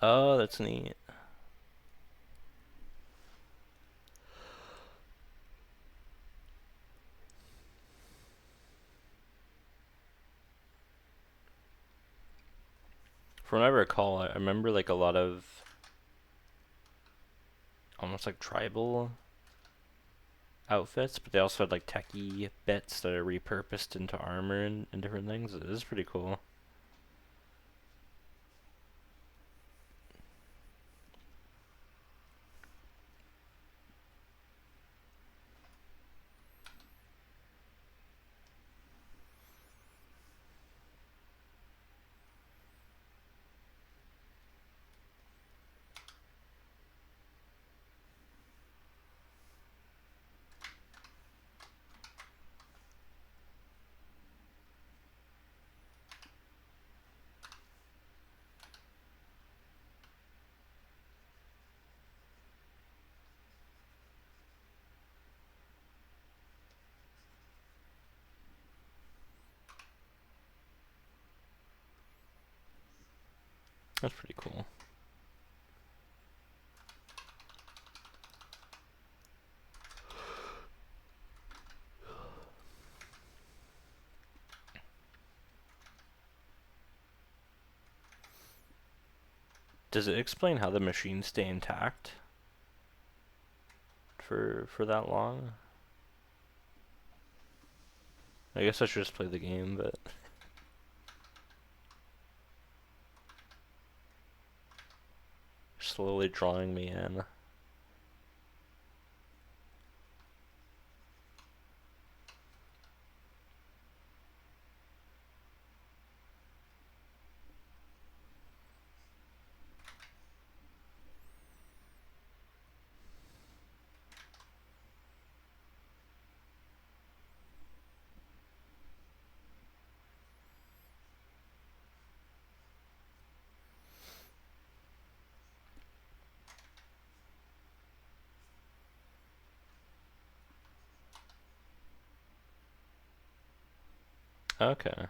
A: Oh, that's neat. From what I recall, I remember like a lot of almost like tribal outfits, but they also had like techie bits that are repurposed into armor and different things. It is pretty cool. That's pretty cool. Does it explain how the machines stay intact? for that long. I guess I should just play the game, but slowly drawing me in. Okay.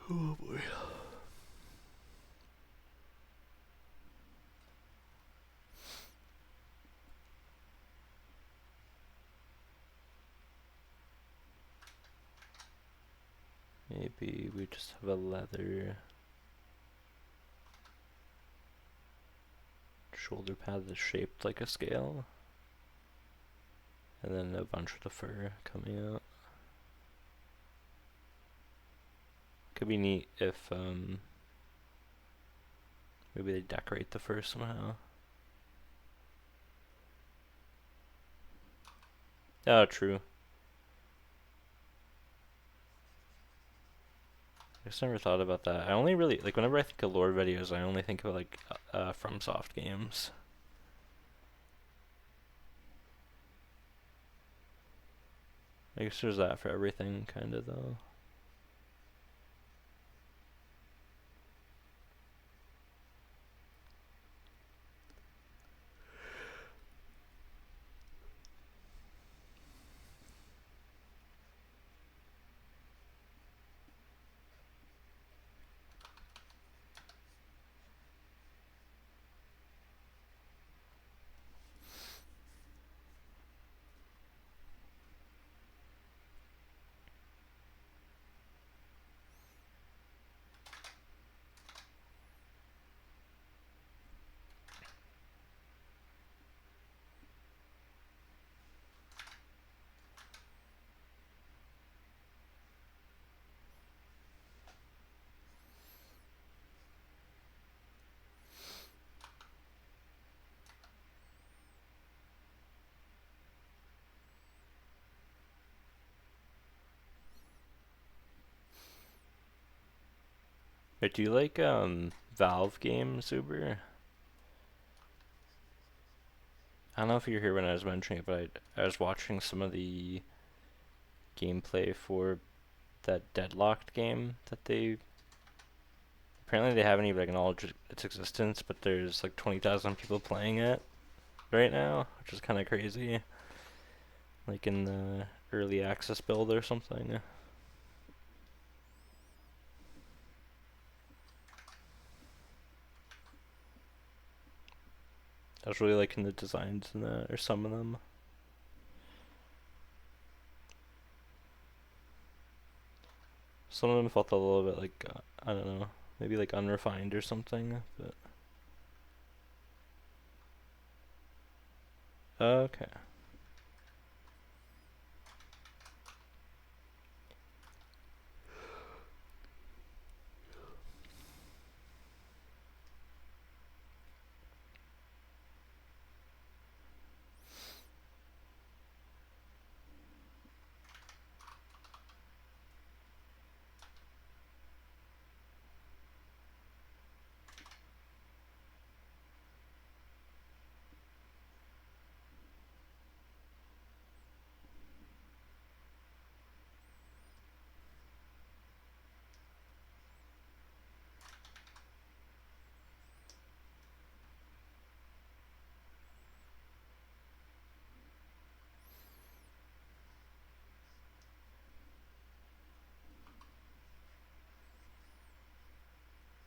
A: Oh boy. Maybe we just have a leather shoulder pad that's shaped like a scale. And then a bunch of the fur coming out. Could be neat if maybe they decorate the fur somehow. Oh, true. I just never thought about that. I only really, like, whenever I think of lore videos, I only think of, like, FromSoft games. I guess there's that for everything, kinda, though. Wait, do you like, Valve games, Uber? I don't know if you were here when I was mentioning it, but I was watching some of the gameplay for that Deadlocked game that they apparently they haven't even acknowledged its existence, but there's like 20,000 people playing it right now, which is kind of crazy. Like in the early access build or something. I was really liking the designs in that, or some of them. Some of them felt a little bit like, I don't know, maybe like unrefined or something, but... Okay.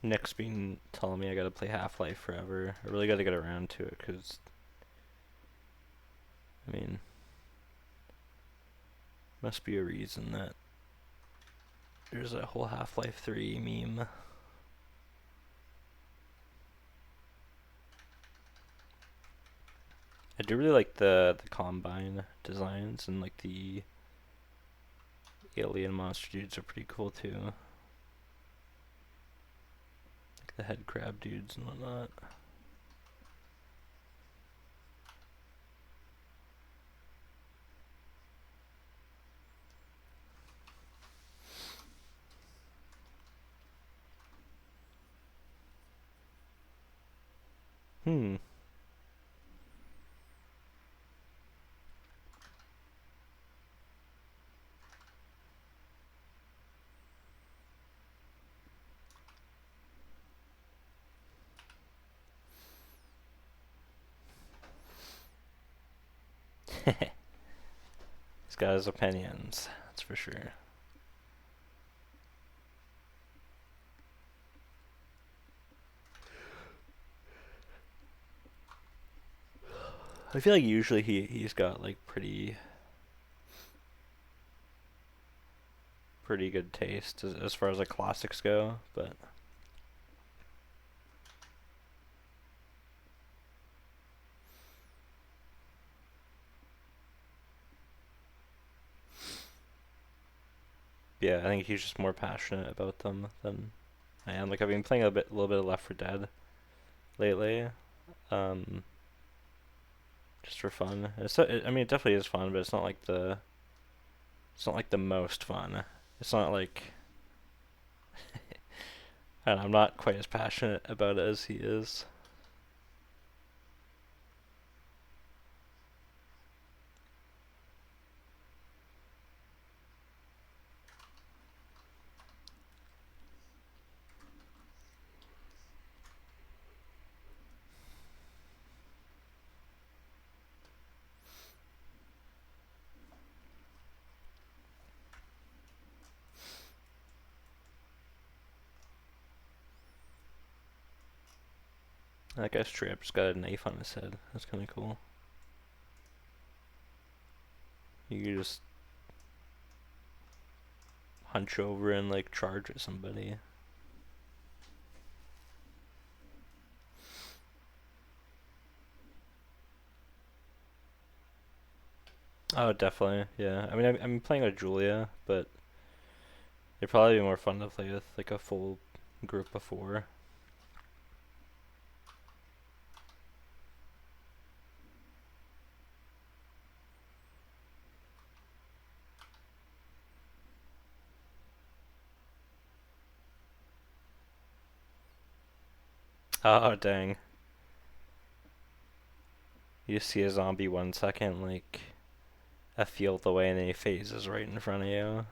A: Nick's been telling me I gotta play Half-Life forever. I really gotta get around to it, because, I mean, must be a reason that There's a whole Half-Life 3 meme. I do really like the Combine designs, and like the alien monster dudes are pretty cool too. Like the head crab dudes and whatnot. Hmm. He's got his opinions, that's for sure. I feel like usually he's got like pretty good taste as far as like classics go, but yeah, I think he's just more passionate about them than I am. Like I've been playing a little bit of Left 4 Dead lately, um, just for fun. I mean, it definitely is fun, but it's not like the most fun. It's not like I don't know, I'm not quite as passionate about it as he is. That guy's Trip's got a knife on his head. That's kind of cool. You can just hunch over and like charge at somebody. Oh, definitely. Yeah. I mean, I'm playing with Julia, but it'd probably be more fun to play with like a full group of four. Oh, dang. You just see a zombie 1 second, like a field away, and then he phases right in front of you.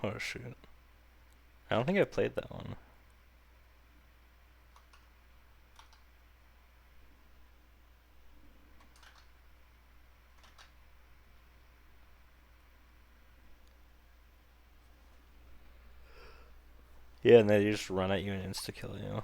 A: Oh, shoot. I don't think I played that one. Yeah, and they just run at you and insta kill you.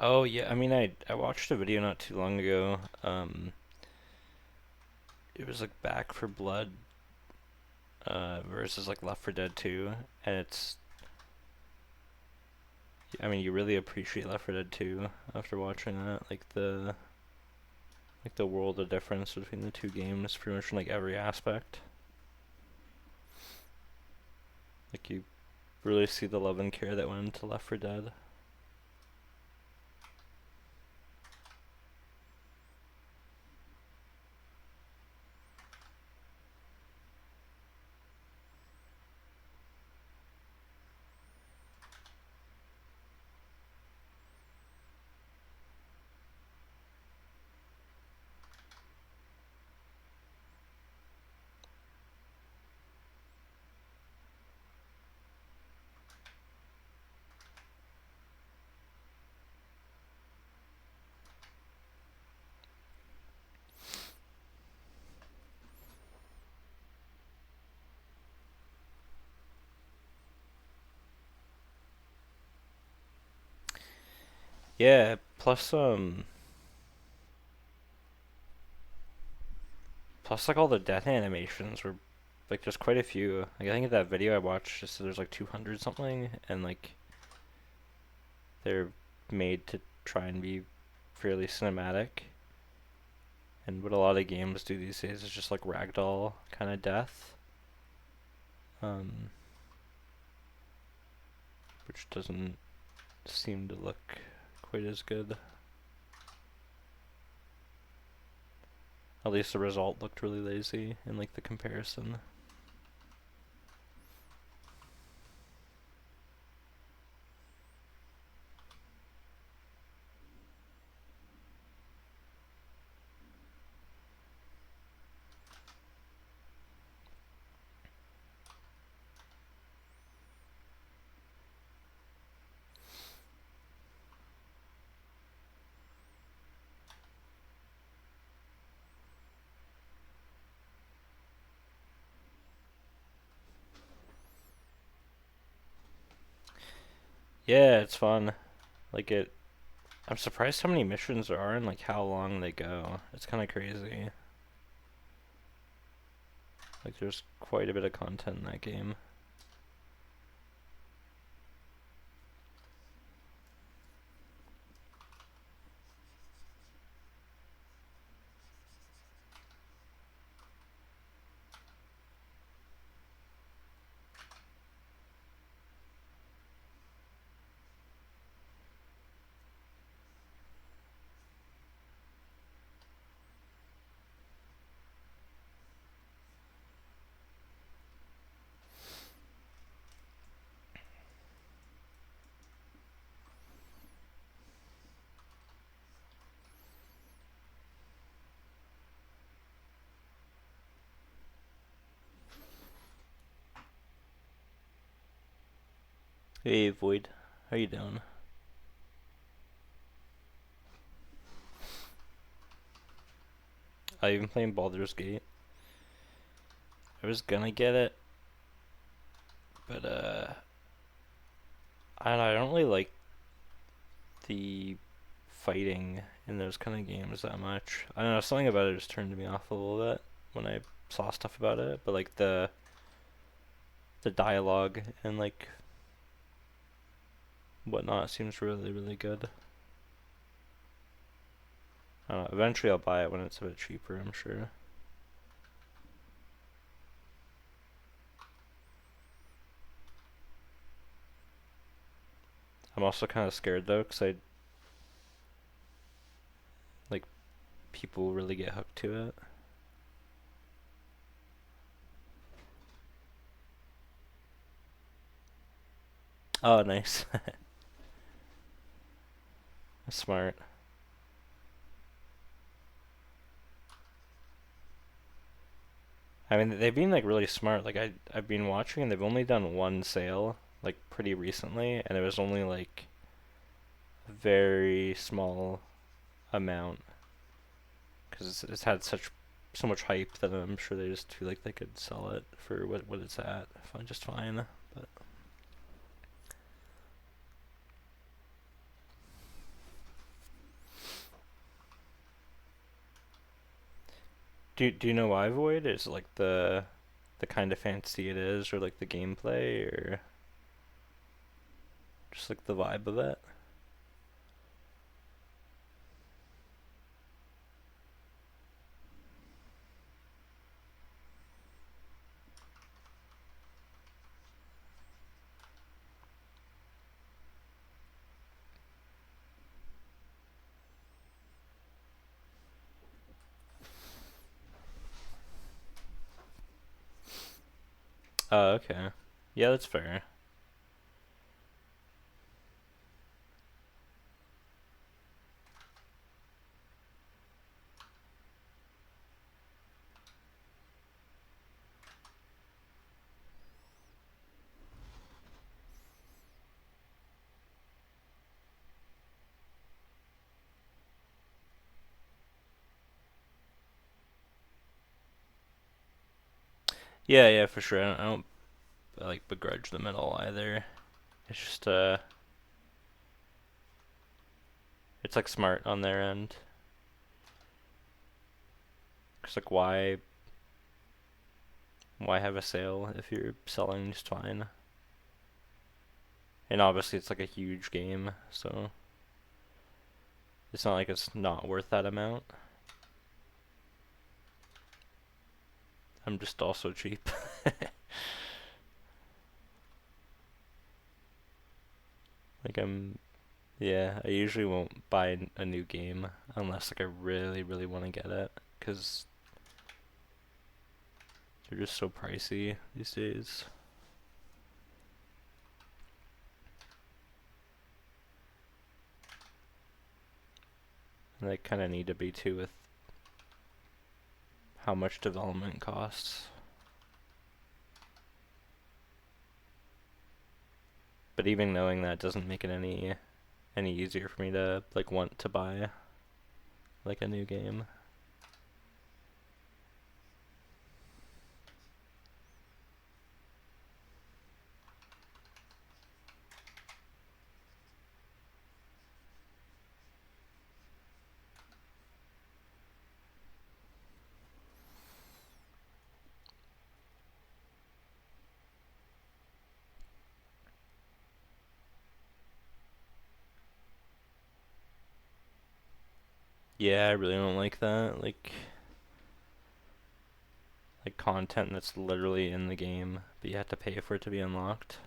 A: Oh yeah, I mean I watched a video not too long ago. It was like Back for Blood versus like Left 4 Dead 2, and it's I mean, you really appreciate Left 4 Dead 2 after watching that. Like the world of difference between the two games, pretty much in like every aspect. Like you really see the love and care that went into Left 4 Dead. Yeah, plus like all the death animations were like there's quite a few. Like I think that video I watched just said there's like 200 something, and like they're made to try and be fairly cinematic. And what a lot of games do these days is just like ragdoll kind of death, um, which doesn't seem to look quite as good. At least the result looked really lazy in like the comparison. Yeah, it's fun. Like it I'm surprised how many missions there are and like how long they go. It's kind of crazy. Like there's quite a bit of content in that game. Hey Void, how you doing? I've been playing Baldur's Gate. I was gonna get it, but I don't know, I don't really like the fighting in those kind of games that much. I don't know, something about it just turned me off a little bit when I saw stuff about it, but like the dialogue and like whatnot seems really really good. I don't know, eventually I'll buy it when it's a bit cheaper, I'm sure. I'm also kind of scared though, because I like people really get hooked to it. Oh, nice. Smart. I mean, they've been like really smart. Like I've been watching and they've only done one sale like pretty recently and it was only like a very small amount because it's had so much hype that I'm sure they just feel like they could sell it for what it's at just fine. But do you know why Void? Is it like the kind of fantasy it is or like the gameplay or Just like the vibe of it. Oh, okay. Yeah, that's fair. Yeah, yeah, for sure. I don't like begrudge them at all either. It's just it's like smart on their end. Cause like why have a sale if you're selling just fine? And obviously it's like a huge game, so it's not like it's not worth that amount. I'm just also cheap. Like yeah, I usually won't buy a new game unless like I really, really want to get it, cause they're just so pricey these days. And they kind of need to be too with how much development costs. But even knowing that doesn't make it any easier for me to like want to buy like a new game. Yeah, I really don't like that. Like content that's literally in the game, but you have to pay for it to be unlocked.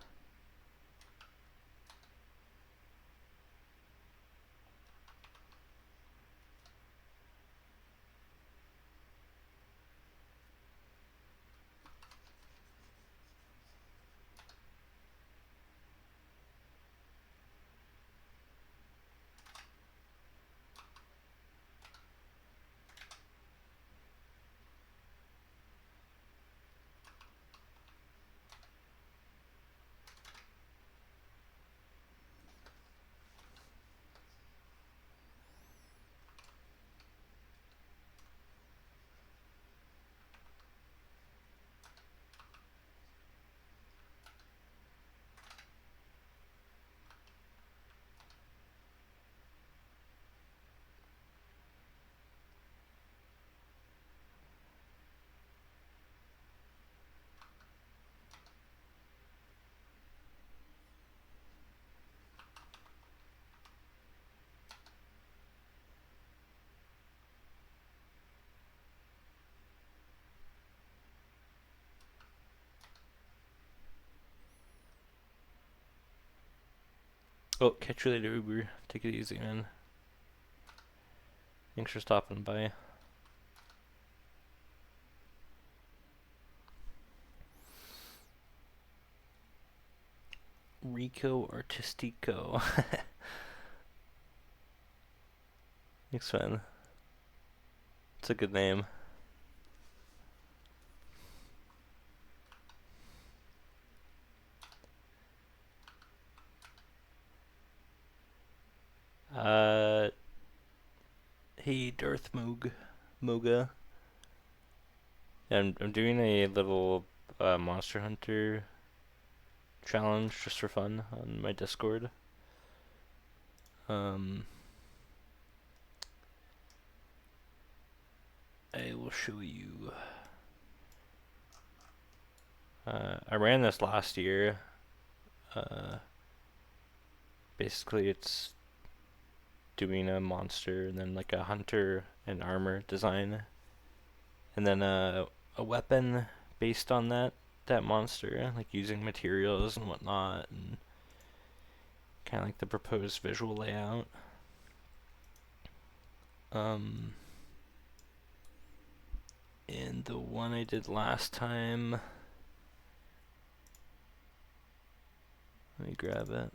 A: Oh, catch you later, Uber. Take it easy, man. Thanks for stopping by. Rico Artistico. Thanks, man. It's a good name. Uh, hey, Darth Moga. Yeah, I'm doing a little Monster Hunter challenge just for fun on my Discord. Um, I will show you. I ran this last year. Uh, basically it's doing a monster and then like a hunter and armor design, and then a weapon based on that monster, like using materials and whatnot, and kind of like the proposed visual layout. And the one I did last time, let me grab it.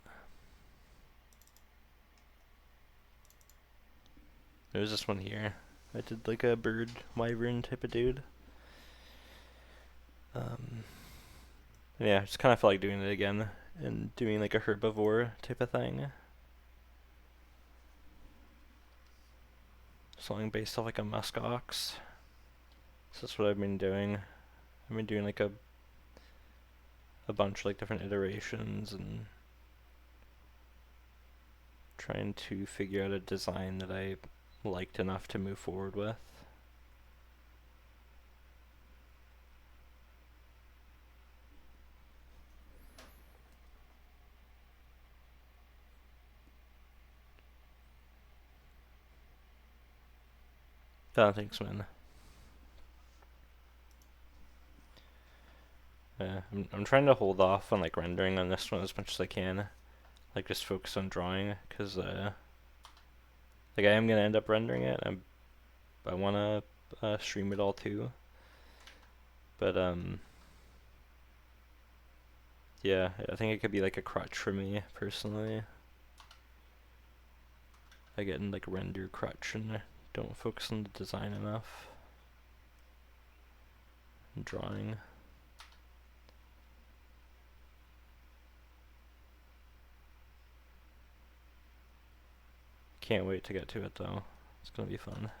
A: There's this one here. I did like a bird wyvern type of dude. Yeah, I just kind of felt like doing it again and doing like a herbivore type of thing. Something based off like a musk ox. So that's what I've been doing. I've been doing like a bunch of like different iterations and trying to figure out a design that I liked enough to move forward with. Thanks, man. Yeah, I'm trying to hold off on like rendering on this one as much as I can. Like just focus on drawing, cause like I am gonna end up rendering it. I wanna stream it all too. But yeah, I think it could be like a crutch for me personally. I get in like render crutch and don't focus on the design enough. And drawing. Can't wait to get to it though. It's gonna be fun.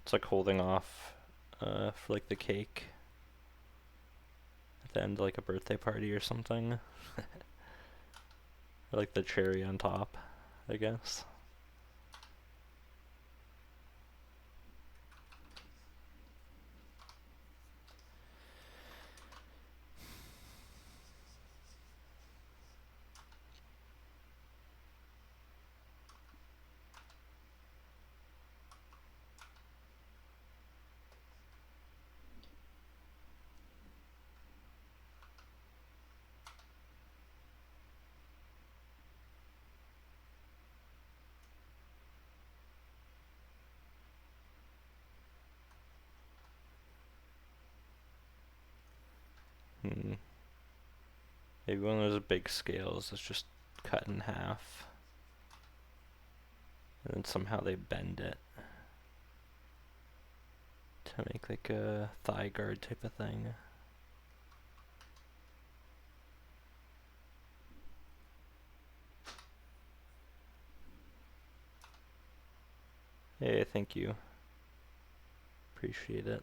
A: It's like holding off for like the cake at the end of like a birthday party or something. Or like the cherry on top, I guess. Maybe one of those big scales is just cut in half. And then somehow they bend it to make like a thigh guard type of thing. Hey, thank you. Appreciate it.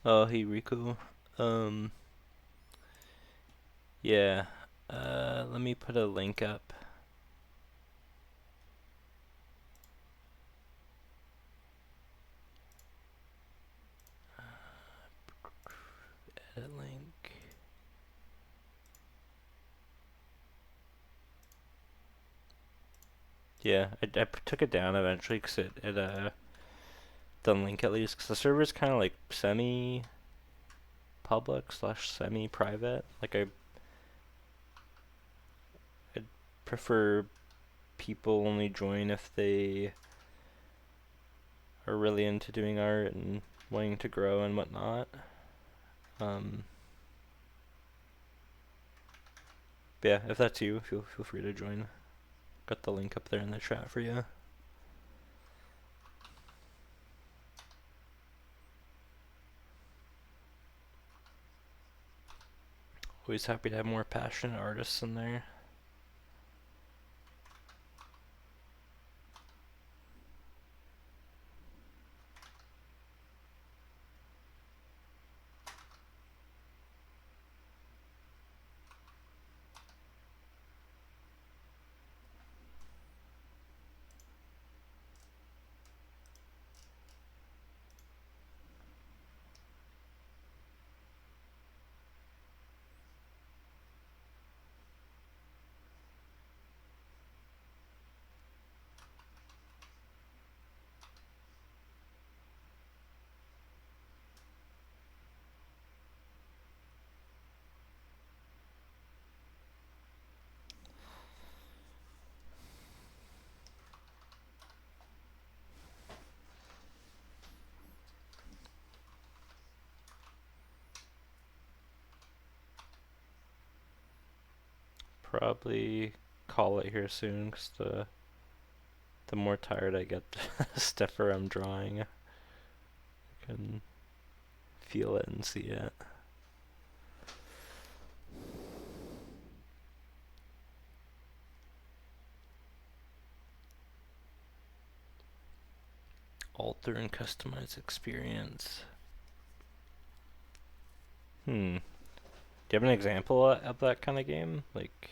A: Oh, hey Rico. Yeah. Let me put a link up. Edit link. Yeah, I took it down eventually because it the link at least, because the server's kind of like semi-public slash semi-private. Like I'd prefer people only join if they are really into doing art and wanting to grow and whatnot. Um, but yeah, if that's you, feel free to join. Got the link up there in the chat for you. Always happy to have more passionate artists in there. Probably call it here soon, because the more tired I get, the stiffer I'm drawing. I can feel it and see it. Alter and customize experience. Do you have an example of that kind of game? Like,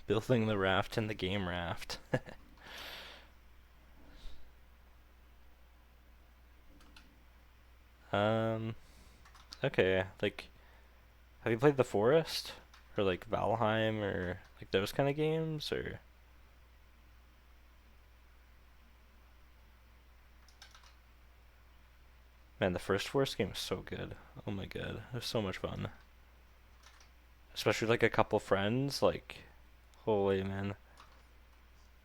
A: building the raft in the game Raft. um, okay, like, have you played The Forest? Or like Valheim, or like those kind of games, or... Man, the first Forest game was so good. Oh my god, it was so much fun. Especially like a couple friends, like, holy man.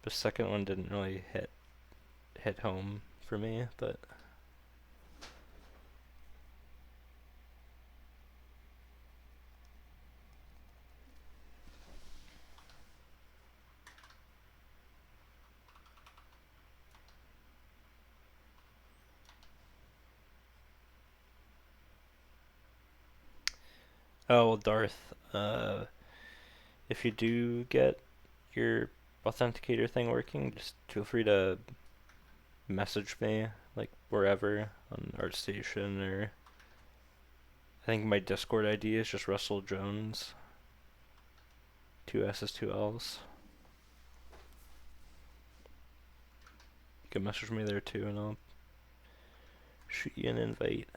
A: The second one didn't really hit home for me, but oh well, Darth. If you do get your authenticator thing working, just feel free to message me, like wherever on ArtStation, or I think my Discord ID is just Russell Jones. 2 S's, 2 L's. You can message me there too, and I'll shoot you an invite.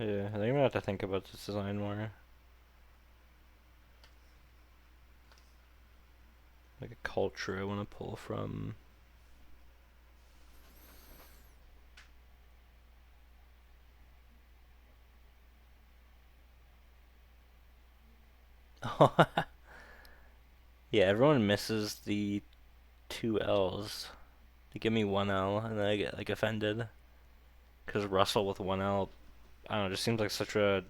A: Yeah, I think I'm gonna have to think about this design more. Like a culture I want to pull from. Yeah, everyone misses the two L's. They give me one L and then I get like offended. Because Russell with one L, I don't know, just seems like such a.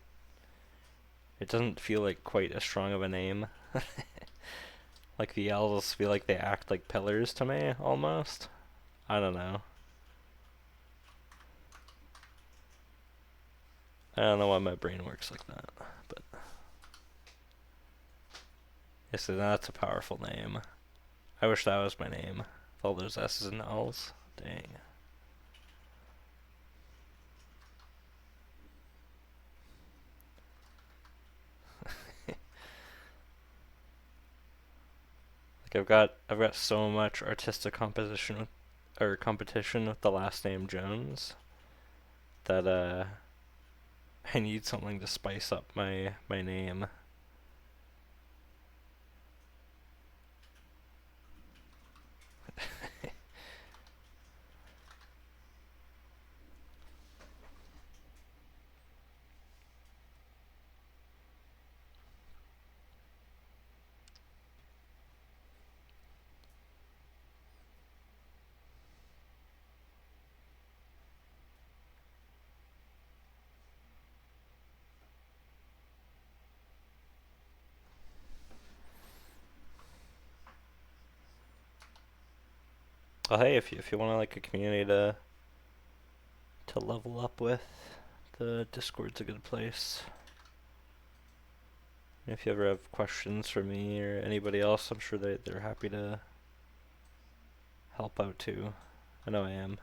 A: It doesn't feel like quite as strong of a name. Like the L's feel like they act like pillars to me, almost. I don't know. I don't know why my brain works like that. But yes, that's a powerful name. I wish that was my name. With all those S's and L's. Dang. Like I've got so much artistic composition or competition with the last name Jones that I need something to spice up my name. Well, hey, if you want like a community to level up with, the Discord's a good place. If you ever have questions for me or anybody else, I'm sure they're happy to help out too. I know I am.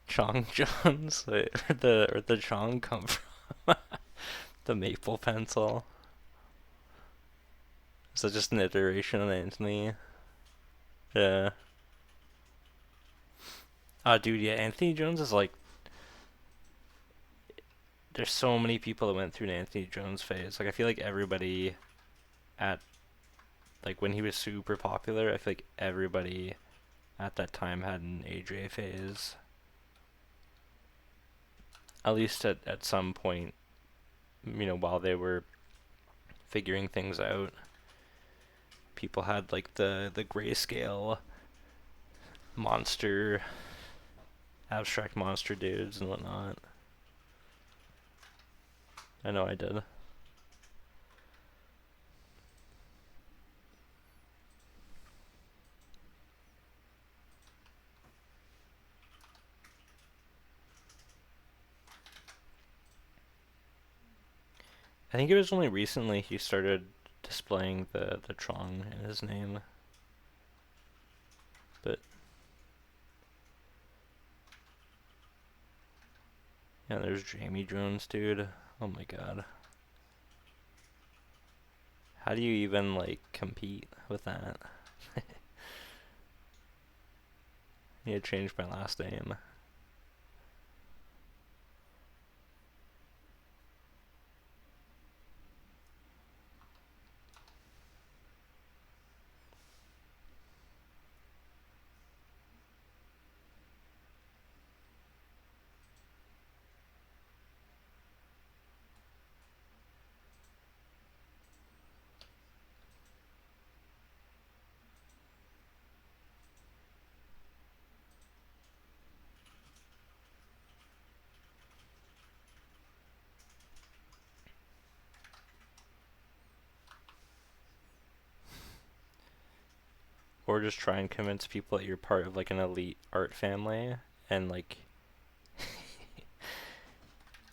A: Chong Jones? Wait, where'd the Chong come from? The maple pencil. Is that just an iteration on Anthony? Yeah. Dude, yeah, Anthony Jones is like. There's so many people that went through an Anthony Jones phase. Like, I feel like everybody at. Like, when he was super popular, I feel like everybody at that time had an AJ phase. At least at some point, while they were figuring things out, people had like the grayscale monster, abstract monster dudes and whatnot. I know I did. I think it was only recently he started displaying the Chong in his name. But yeah, there's Jamie Jones, dude. Oh my god. How do you even like compete with that? I need to change my last name. or just try and convince people that you're part of like an elite art family, and like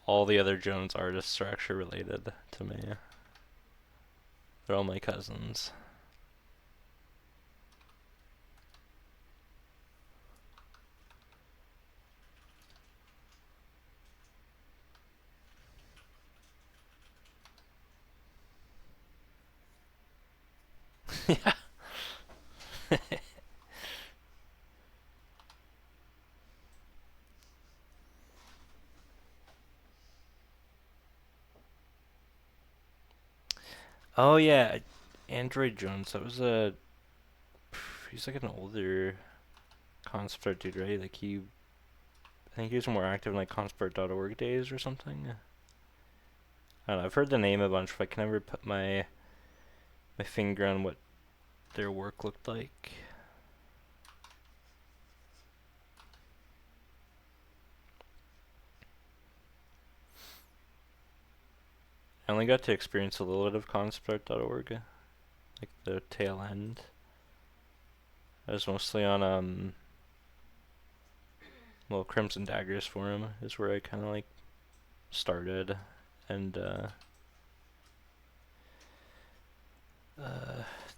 A: all the other Jones artists are actually related to me. They're all my cousins. Yeah. Oh yeah, Android Jones. That was a. He's like an older concept art dude, right? Like he. I think he was more active in like concept.org days or something. I don't know. I've heard the name a bunch, but I can never put my finger on what their work looked like. I only got to experience a little bit of conceptart.org, like the tail end. I was mostly on well, Crimson Daggers forum is where I kind of like started, and uh,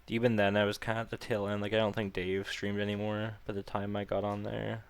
A: even then I was kind of at the tail end. Like I don't think Dave streamed anymore by the time I got on there.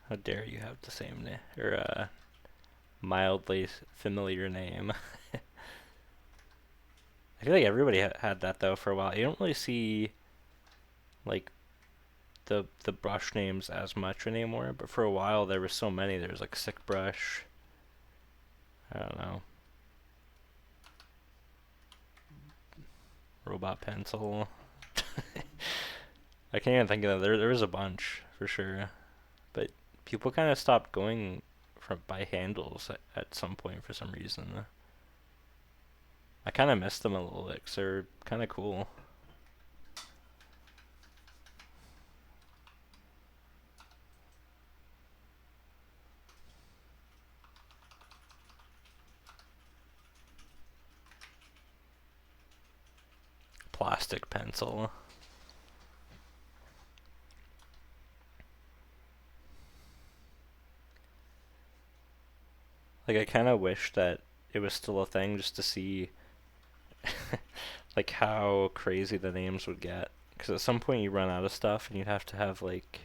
A: How dare you have the same name or mildly familiar name? I feel like everybody had that though for a while. You don't really see like the brush names as much anymore, but for a while there were so many. There was like Sick Brush. I don't know. Robot Pencil. I can't even think of them. There was a bunch for sure, but people kind of stopped going from by handles at some point for some reason. I kind of missed them a little bit 'cause they're kind of cool. Plastic Pencil. Like I kind of wish that it was still a thing just to see like how crazy the names would get. Because at some point you run out of stuff and you'd have to have like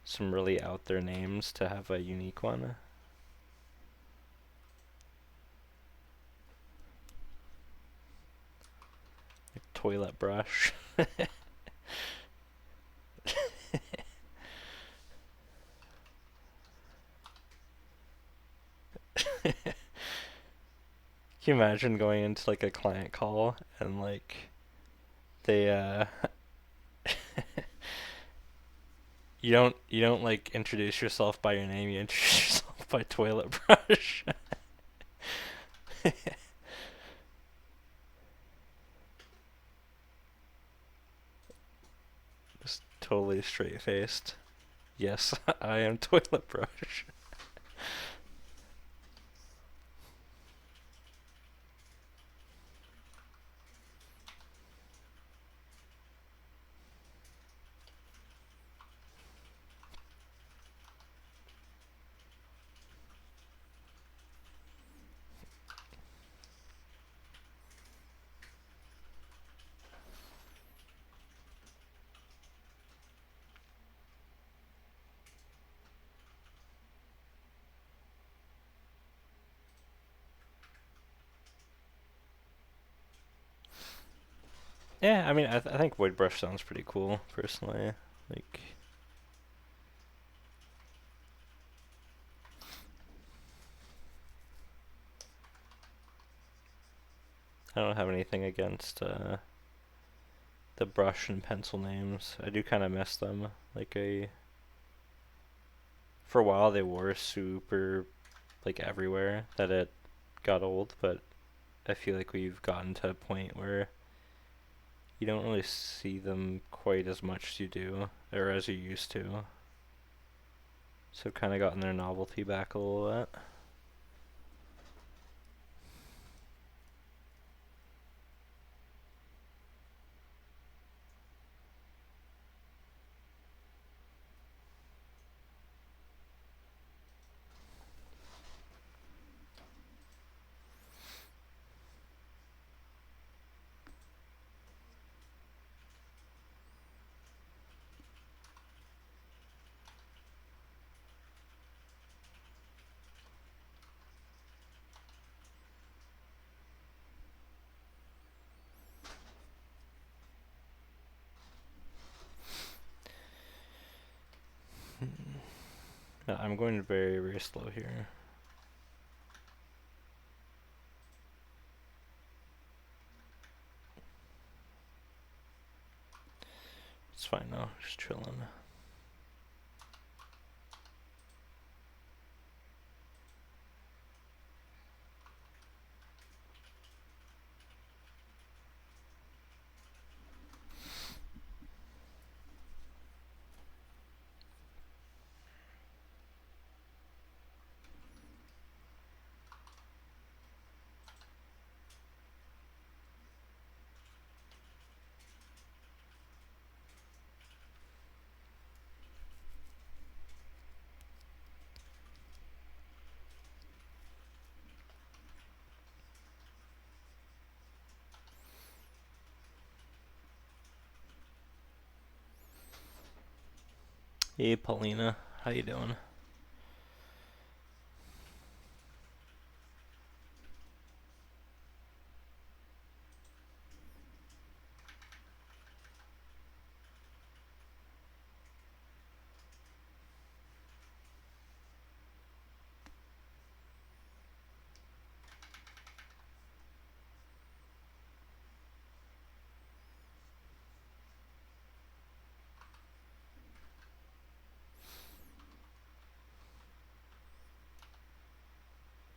A: some really out there names to have a unique one. Like toilet brush. Can you imagine going into like a client call and like they you don't like introduce yourself by your name, you introduce yourself by toilet brush. Just totally straight faced. Yes, I am toilet brush. Yeah, I mean, I think Void Brush sounds pretty cool, personally. Like, I don't have anything against the brush and pencil names. I do kind of miss them. Like, for a while they were super, like, everywhere, that it got old, but I feel like we've gotten to a point where you don't really see them quite as much as you do, or as you used to. So kind of gotten their novelty back a little bit. Yeah, I'm going very, very slow here. It's fine now, just chilling. Hey, Paulina, how you doing?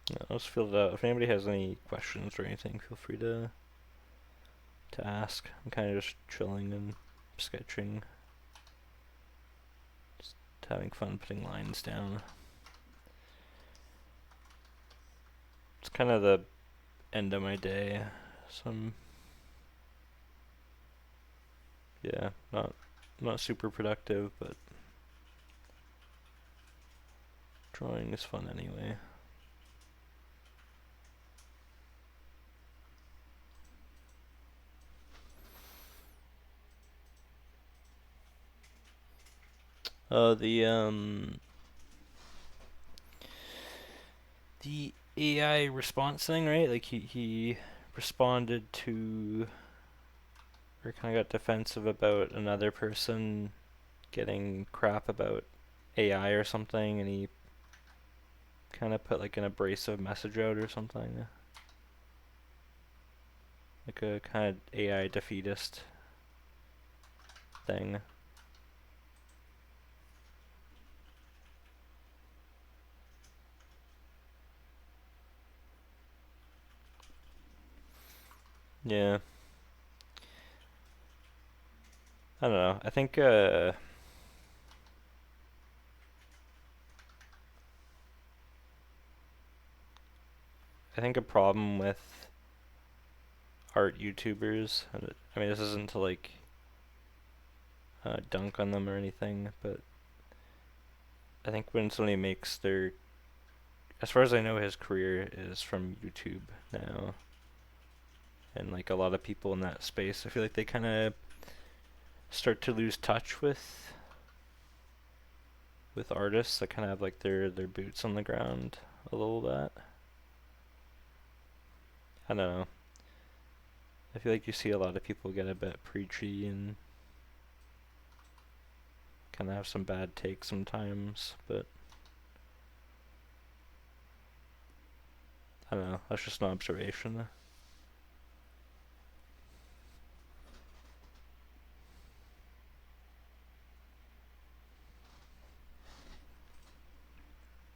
A: Yeah, let's fill it out. If anybody has any questions or anything, feel free to ask. I'm kind of just chilling and sketching, just having fun putting lines down. It's kind of the end of my day, so yeah, not super productive, but drawing is fun anyway. The AI response thing, right? Like he responded to, or kind of got defensive about another person getting crap about AI or something, and he kind of put like an abrasive message out or something, like a kind of AI defeatist thing. Yeah, I don't know. I think a problem with art YouTubers, and I mean this isn't to like dunk on them or anything, but I think when somebody makes their, as far as I know, his career is from YouTube now, and like a lot of people in that space, I feel like they kind of start to lose touch with artists that kind of have like their boots on the ground a little bit. I don't know. I feel like you see a lot of people get a bit preachy and kind of have some bad takes sometimes, but I don't know. That's just an observation.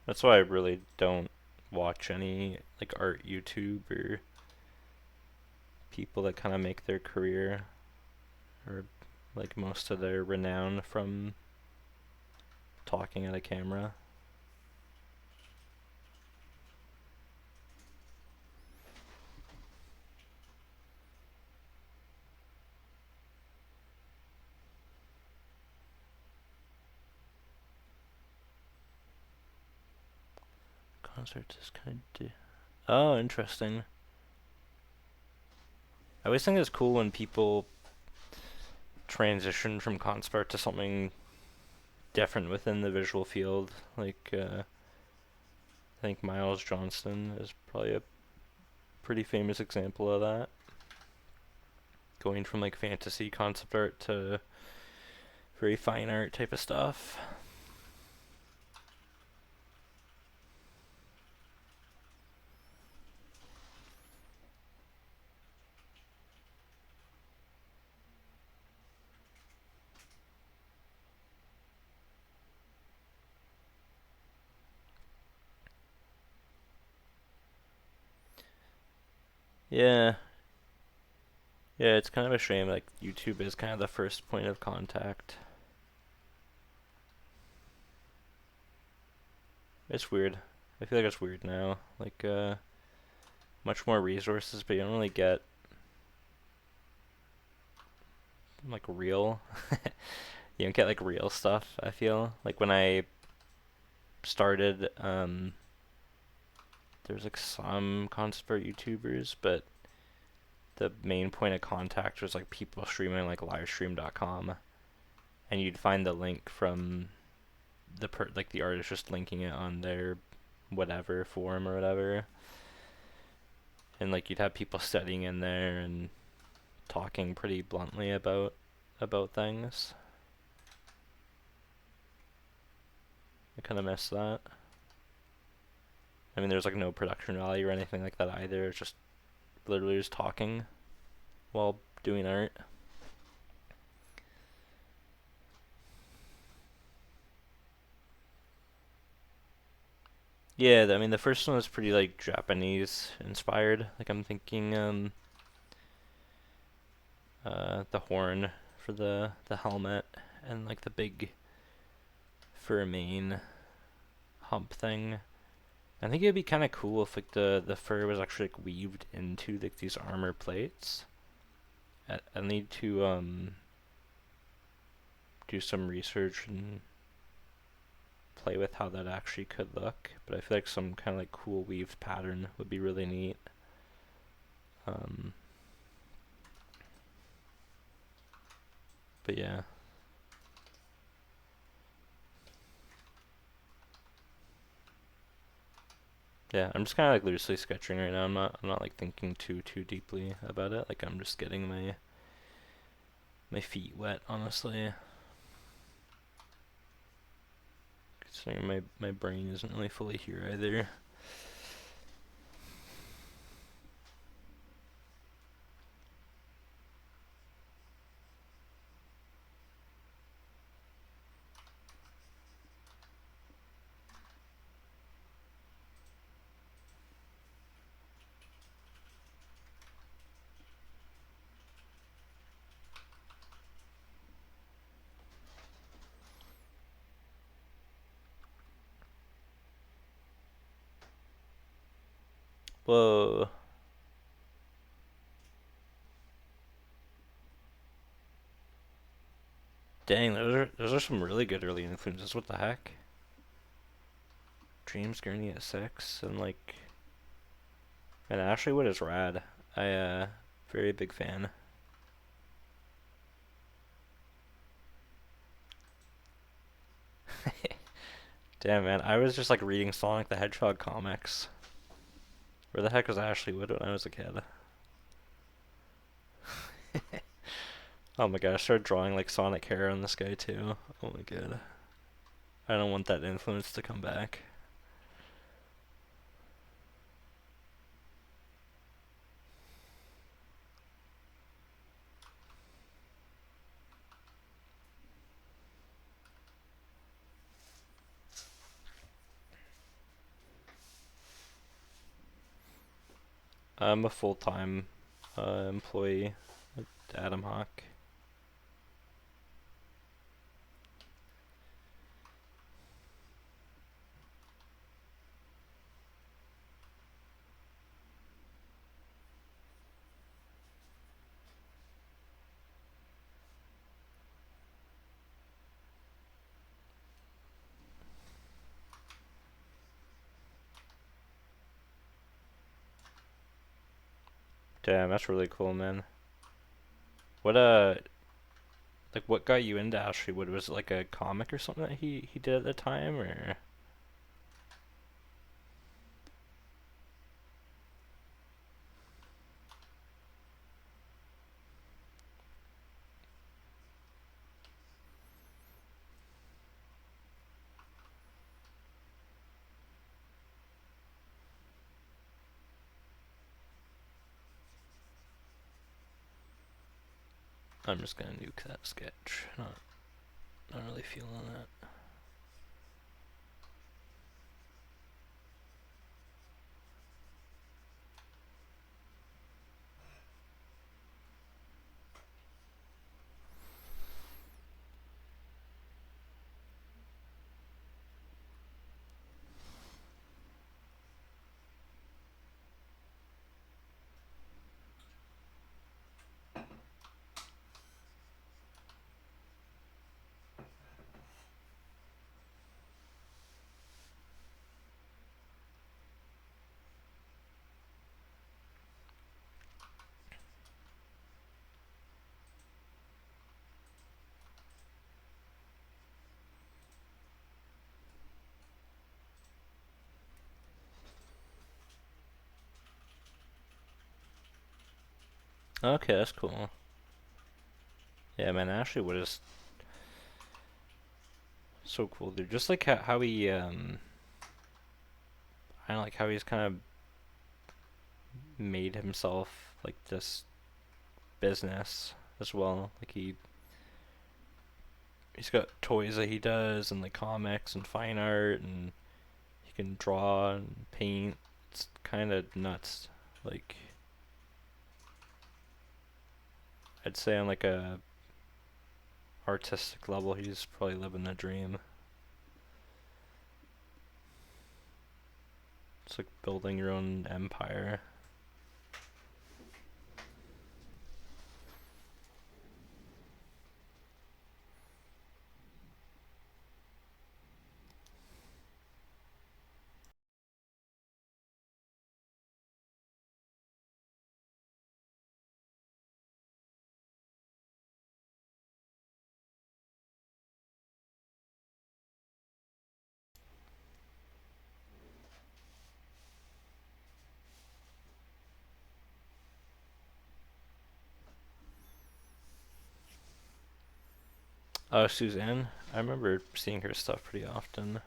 A: That's why I really don't watch any like art YouTube or people that kind of make their career or like most of their renown from talking at a camera. Concerts is kind of. Oh, interesting. I always think it's cool when people transition from concept art to something different within the visual field. Like, I think Miles Johnston is probably a pretty famous example of that. Going from like fantasy concept art to very fine art type of stuff. Yeah, yeah, it's kind of a shame. Like YouTube is kind of the first point of contact. It's weird. I feel like it's weird now. Like, much more resources, but you don't really get like real. You don't get like real stuff. I feel like when I started, there's like some concept art YouTubers, but the main point of contact was like people streaming like livestream.com, and you'd find the link from like the artist just linking it on their whatever forum or whatever, and like you'd have people studying in there and talking pretty bluntly about things. I kind of miss that. I mean, there's like no production value or anything like that either. It's just literally just talking while doing art. Yeah, I mean the first one was pretty like Japanese inspired. Like I'm thinking the horn for the helmet and like the big fur mane hump thing. I think it'd be kind of cool if like the fur was actually like weaved into like these armor plates. I need to do some research and play with how that actually could look, but I feel like some kind of like cool weaved pattern would be really neat. Um, but yeah. Yeah, I'm just kind of like loosely sketching right now. I'm not like thinking too deeply about it. Like I'm just getting my feet wet, honestly. Considering my brain isn't really fully here either. Whoa. Dang, those are some really good early influences. What the heck? James Gurney at 6 and like and Ashley Wood is rad. I very big fan. Damn man, I was just like reading Sonic the Hedgehog comics. Where the heck was Ashley Wood when I was a kid? Oh my god, I started drawing like Sonic hair on this guy too. Oh my god. I don't want that influence to come back. I'm a full-time employee at Adam Hawk. Damn, that's really cool, man. What like what got you into Ashley Wood? Was it like a comic or something that he did at the time, or? I'm just gonna nuke that sketch. Not really feeling that. Okay, that's cool. Yeah, man, Ashley Wood is so cool, dude. Just like how he I don't like how he's kind of made himself like this business as well. Like he's got toys that he does and like comics and fine art and he can draw and paint. It's kind of nuts. Like I'd say on like a artistic level, he's probably living the dream. It's like building your own empire. Suzanne, I remember seeing her stuff pretty often.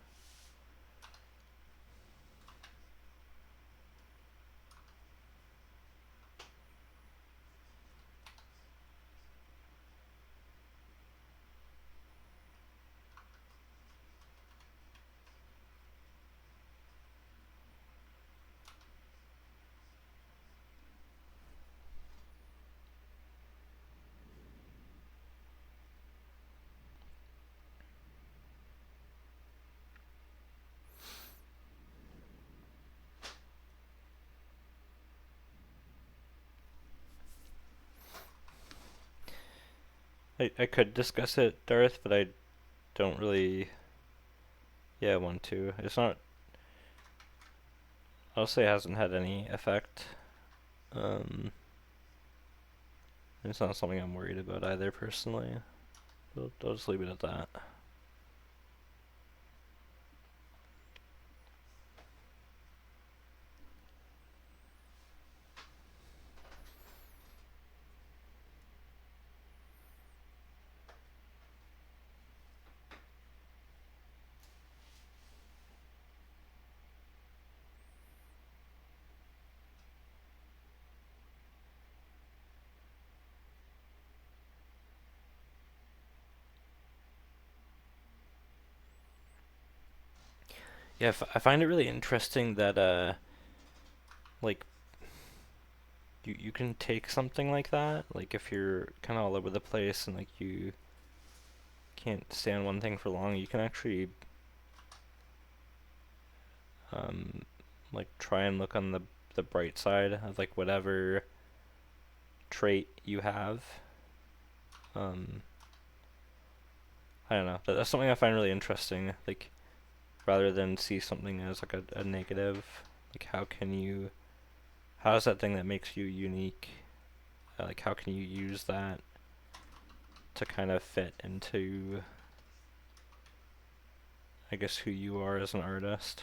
A: I could discuss it, Darth, but I don't really, yeah, want to. It's not, I'll say it hasn't had any effect. Um, it's not something I'm worried about either, personally. I'll just leave it at that. Yeah, I find it really interesting that like you can take something like that, like if you're kind of all over the place and like you can't stay on one thing for long, you can actually um like try and look on the bright side of like whatever trait you have. Um, I don't know. That's something I find really interesting. Like rather than see something as like a negative, like how is that thing that makes you unique? Like how can you use that to kind of fit into, I guess, who you are as an artist?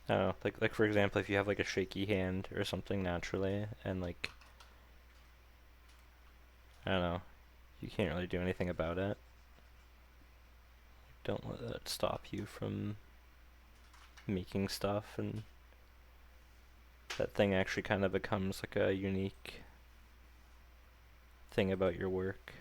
A: I don't know, like for example, if you have like a shaky hand or something naturally, and like I don't know, you can't really do anything about it. Don't let that stop you from making stuff, and that thing actually kind of becomes like a unique thing about your work.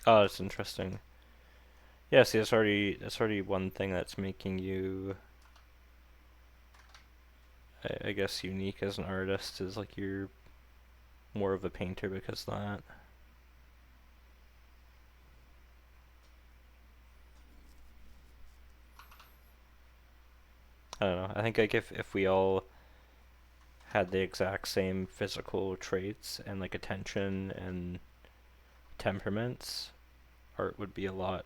A: Oh, that's interesting. Yeah, see, that's already one thing that's making you, I guess, unique as an artist is like you're more of a painter because of that. I don't know. I think like if we all had the exact same physical traits and like attention and temperaments, art would be a lot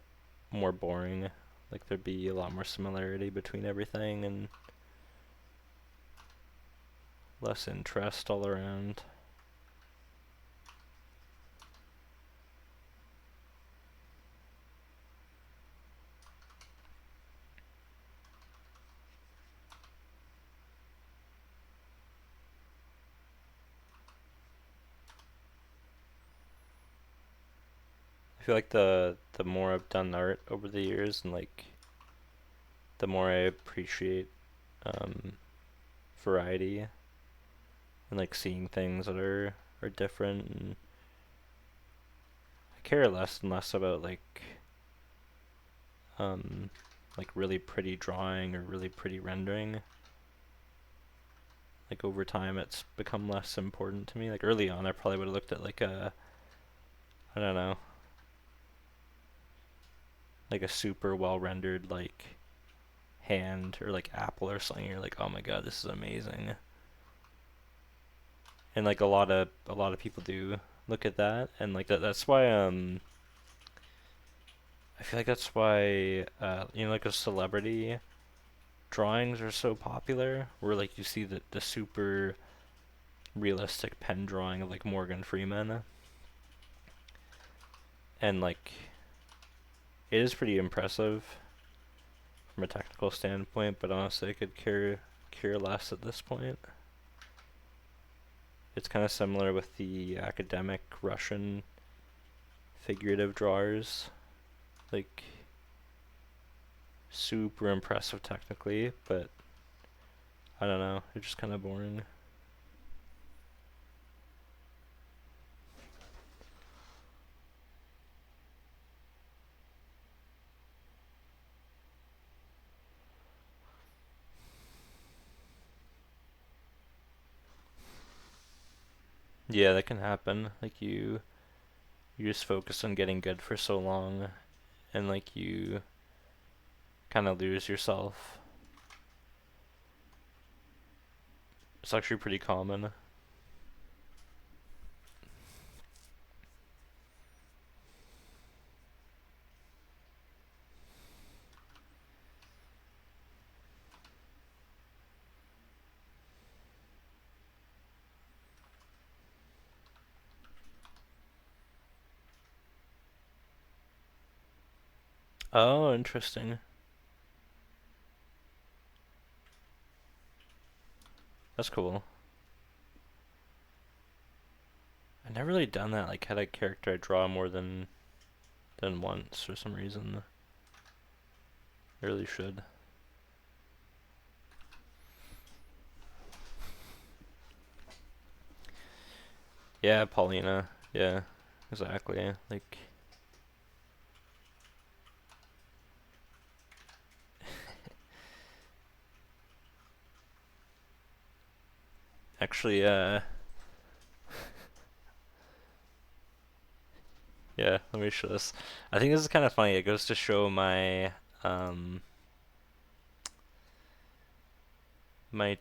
A: more boring. Like there'd be a lot more similarity between everything and less interest all around. I feel like the more I've done art over the years and like the more I appreciate um, variety, and like seeing things that are different. And I care less and less about um like really pretty drawing or really pretty rendering. Like over time it's become less important to me. Like early on I probably would have looked at like a, I don't know, like a super well rendered like hand or like apple or something. You're like, oh my god, this is amazing. And like a lot of people do look at that, and like that's why I feel like that's why like a celebrity drawings are so popular, where like you see the super realistic pen drawing of like Morgan Freeman, and like it is pretty impressive from a technical standpoint, but honestly I could care less at this point. It's kind of similar with the academic Russian figurative drawers, like super impressive technically, but I don't know, they're just kind of boring. Yeah, that can happen. Like you just focus on getting good for so long, and like you kind of lose yourself. It's actually pretty common. Oh, interesting. That's cool. I've never really done that. Like had a character I draw more than once for some reason. I really should. Yeah, Paulina. Yeah, exactly. Like actually, yeah. Let me show this. I think this is kind of funny. It goes to show um my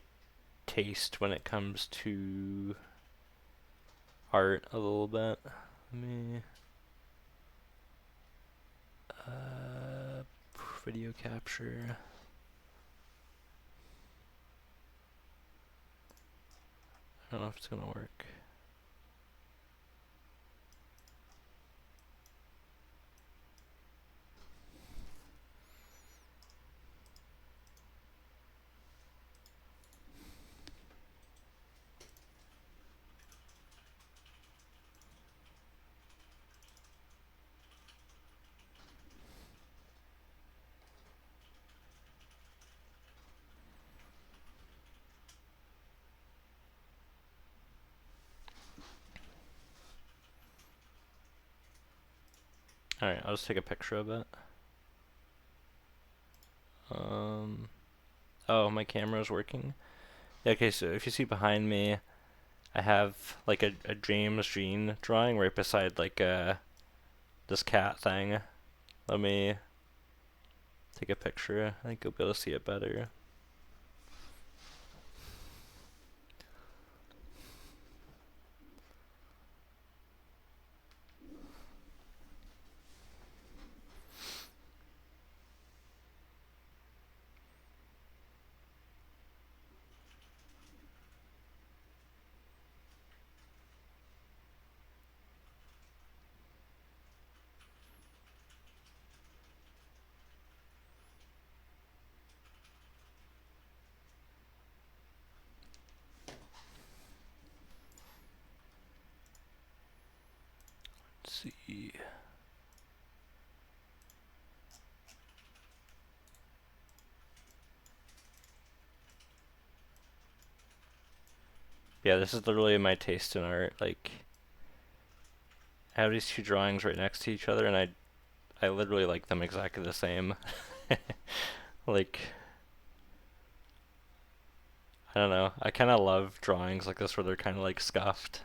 A: taste when it comes to art a little bit. Let me uh video capture. I don't know if it's gonna work. Alright, I'll just take a picture of it. Um, oh, my camera's working. Yeah, okay, so if you see behind me, I have like a James Jean drawing right beside like this cat thing. Let me take a picture. I think you'll be able to see it better. Let's see. Yeah, this is literally my taste in art. Like, I have these two drawings right next to each other, and I literally like them exactly the same. Like, I don't know. I kind of love drawings like this where they're kind of like scuffed.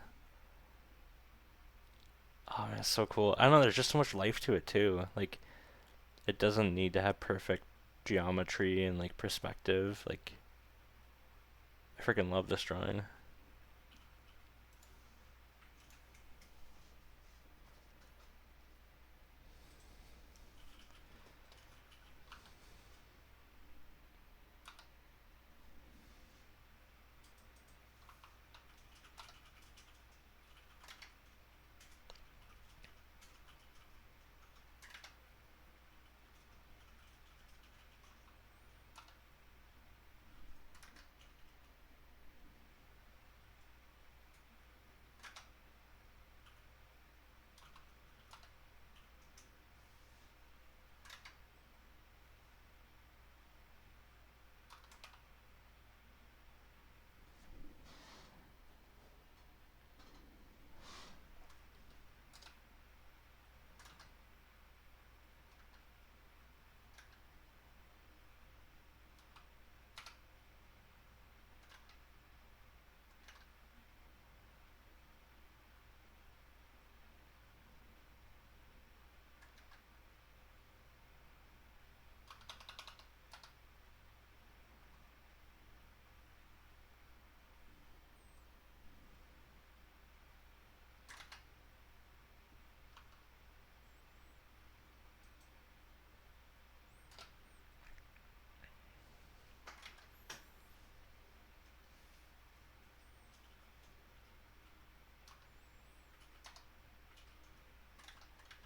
A: Oh man, it's so cool. I don't know, there's just so much life to it too. Like, it doesn't need to have perfect geometry and like perspective. Like, I freaking love this drawing.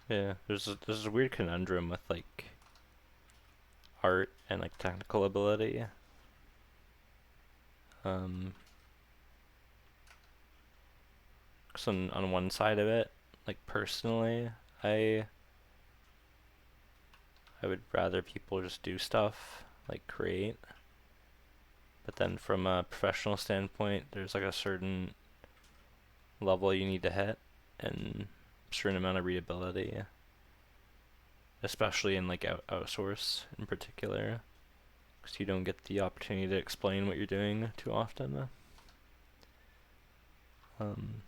A: Yeah, there's a weird conundrum with like art and like technical ability. Um, 'Cause on one side of it, like personally, I I would rather people just do stuff, like create. But then from a professional standpoint, there's like a certain level you need to hit and a certain amount of readability, especially in like outsource in particular, because you don't get the opportunity to explain what you're doing too often. Um,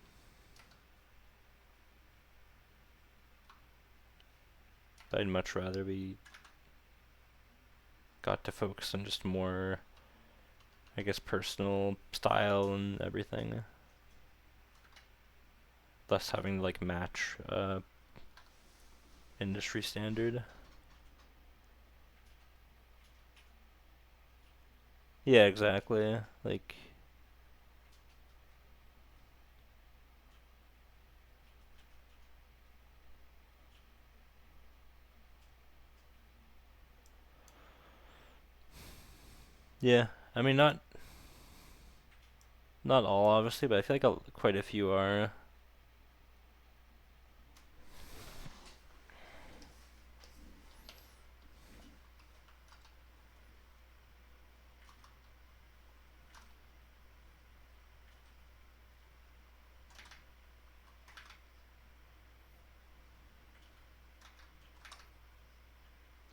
A: I'd much rather we got to focus on just more, I guess, personal style and everything, less having to like match industry standard. Yeah, exactly. Like, yeah. I mean, not all obviously, but I feel like quite a few are.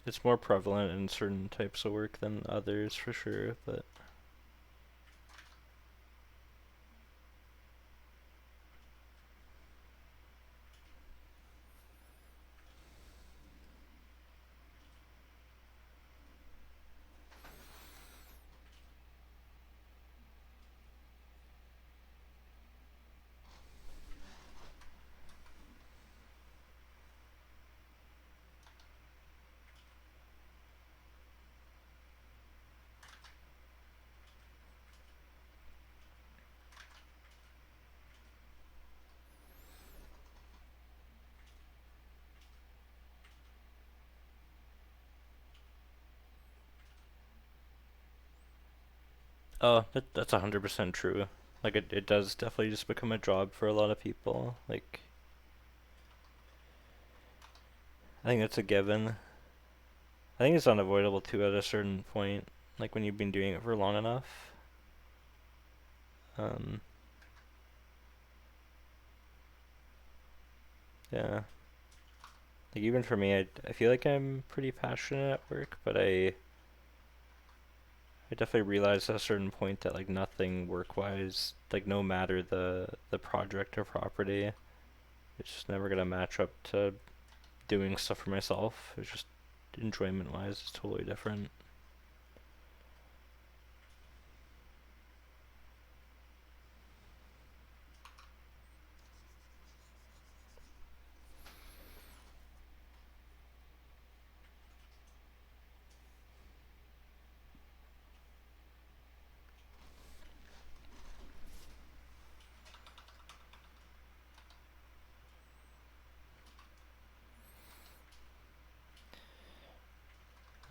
A: It's more prevalent in certain types of work than others for sure, but oh, that's 100% true. Like it does definitely just become a job for a lot of people. Like I think that's a given. I think it's unavoidable too at a certain point, like when you've been doing it for long enough. Um, Yeah. Like even for me, I feel like I'm pretty passionate at work, but I definitely realized at a certain point that like nothing work-wise, like no matter the project or property, it's just never gonna match up to doing stuff for myself. It's just enjoyment-wise, it's totally different.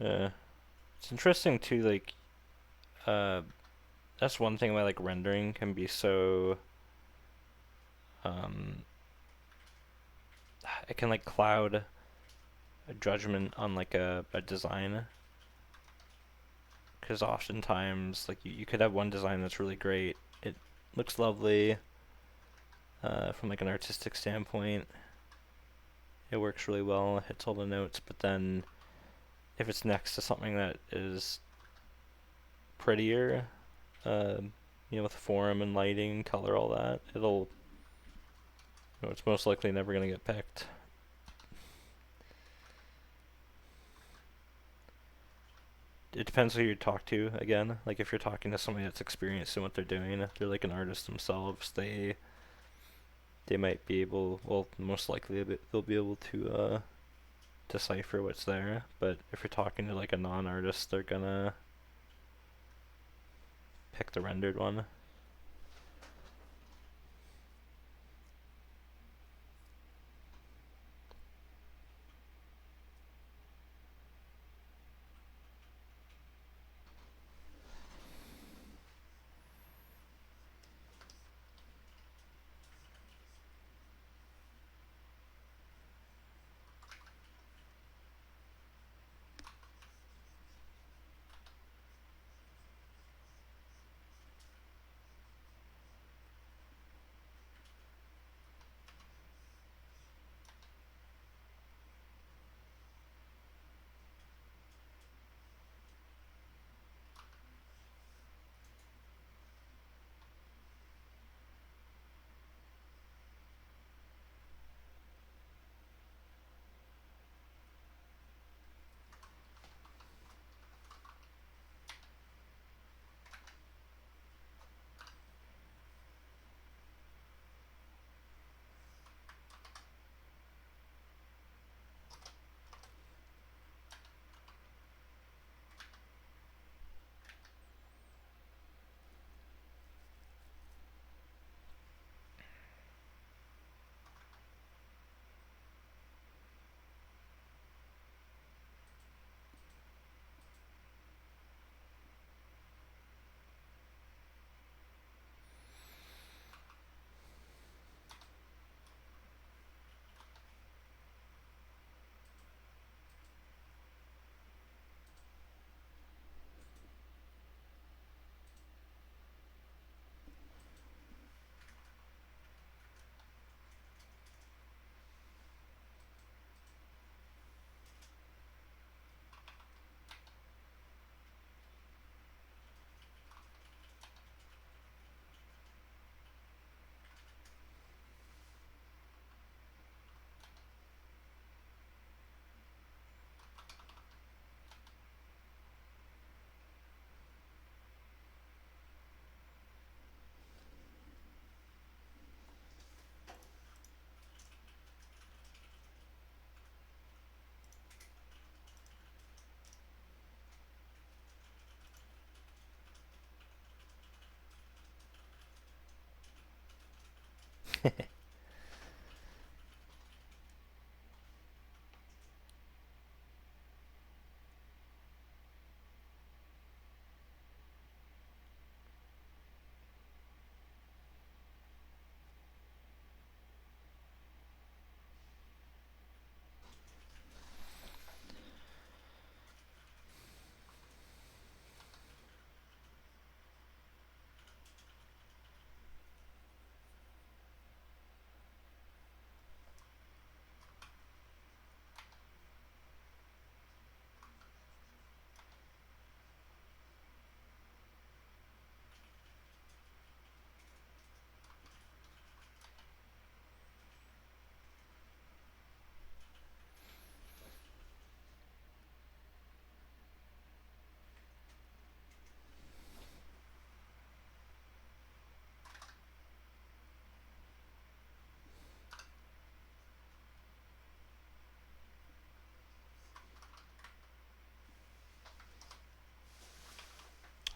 A: Yeah, it's interesting too. Like, uh, that's one thing why like rendering can be so um, it can like cloud a judgment on like a design, because oftentimes like you could have one design that's really great. It looks lovely from like an artistic standpoint. It works really well, it hits all the notes, but then if it's next to something that is prettier, with form and lighting, color, all that, it's most likely never gonna get picked. It depends who you talk to again. Like if you're talking to somebody that's experienced in what they're doing, if they're like an artist themselves, they might be able, well, most likely they'll be able to decipher what's there. But if you're talking to like a non-artist, they're gonna pick the rendered one.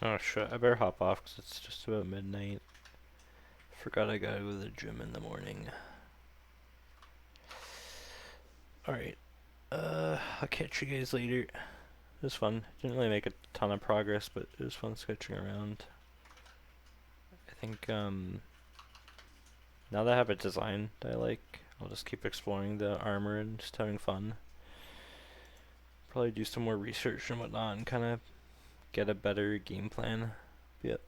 A: Oh shit, I better hop off because it's just about midnight. Forgot I gotta go to the gym in the morning. Alright, I'll catch you guys later. It was fun. Didn't really make a ton of progress, but it was fun sketching around. I think, now that I have a design that I like, I'll just keep exploring the armor and just having fun. Probably do some more research and whatnot and kind of get a better game plan. Yep.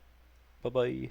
A: Bye bye.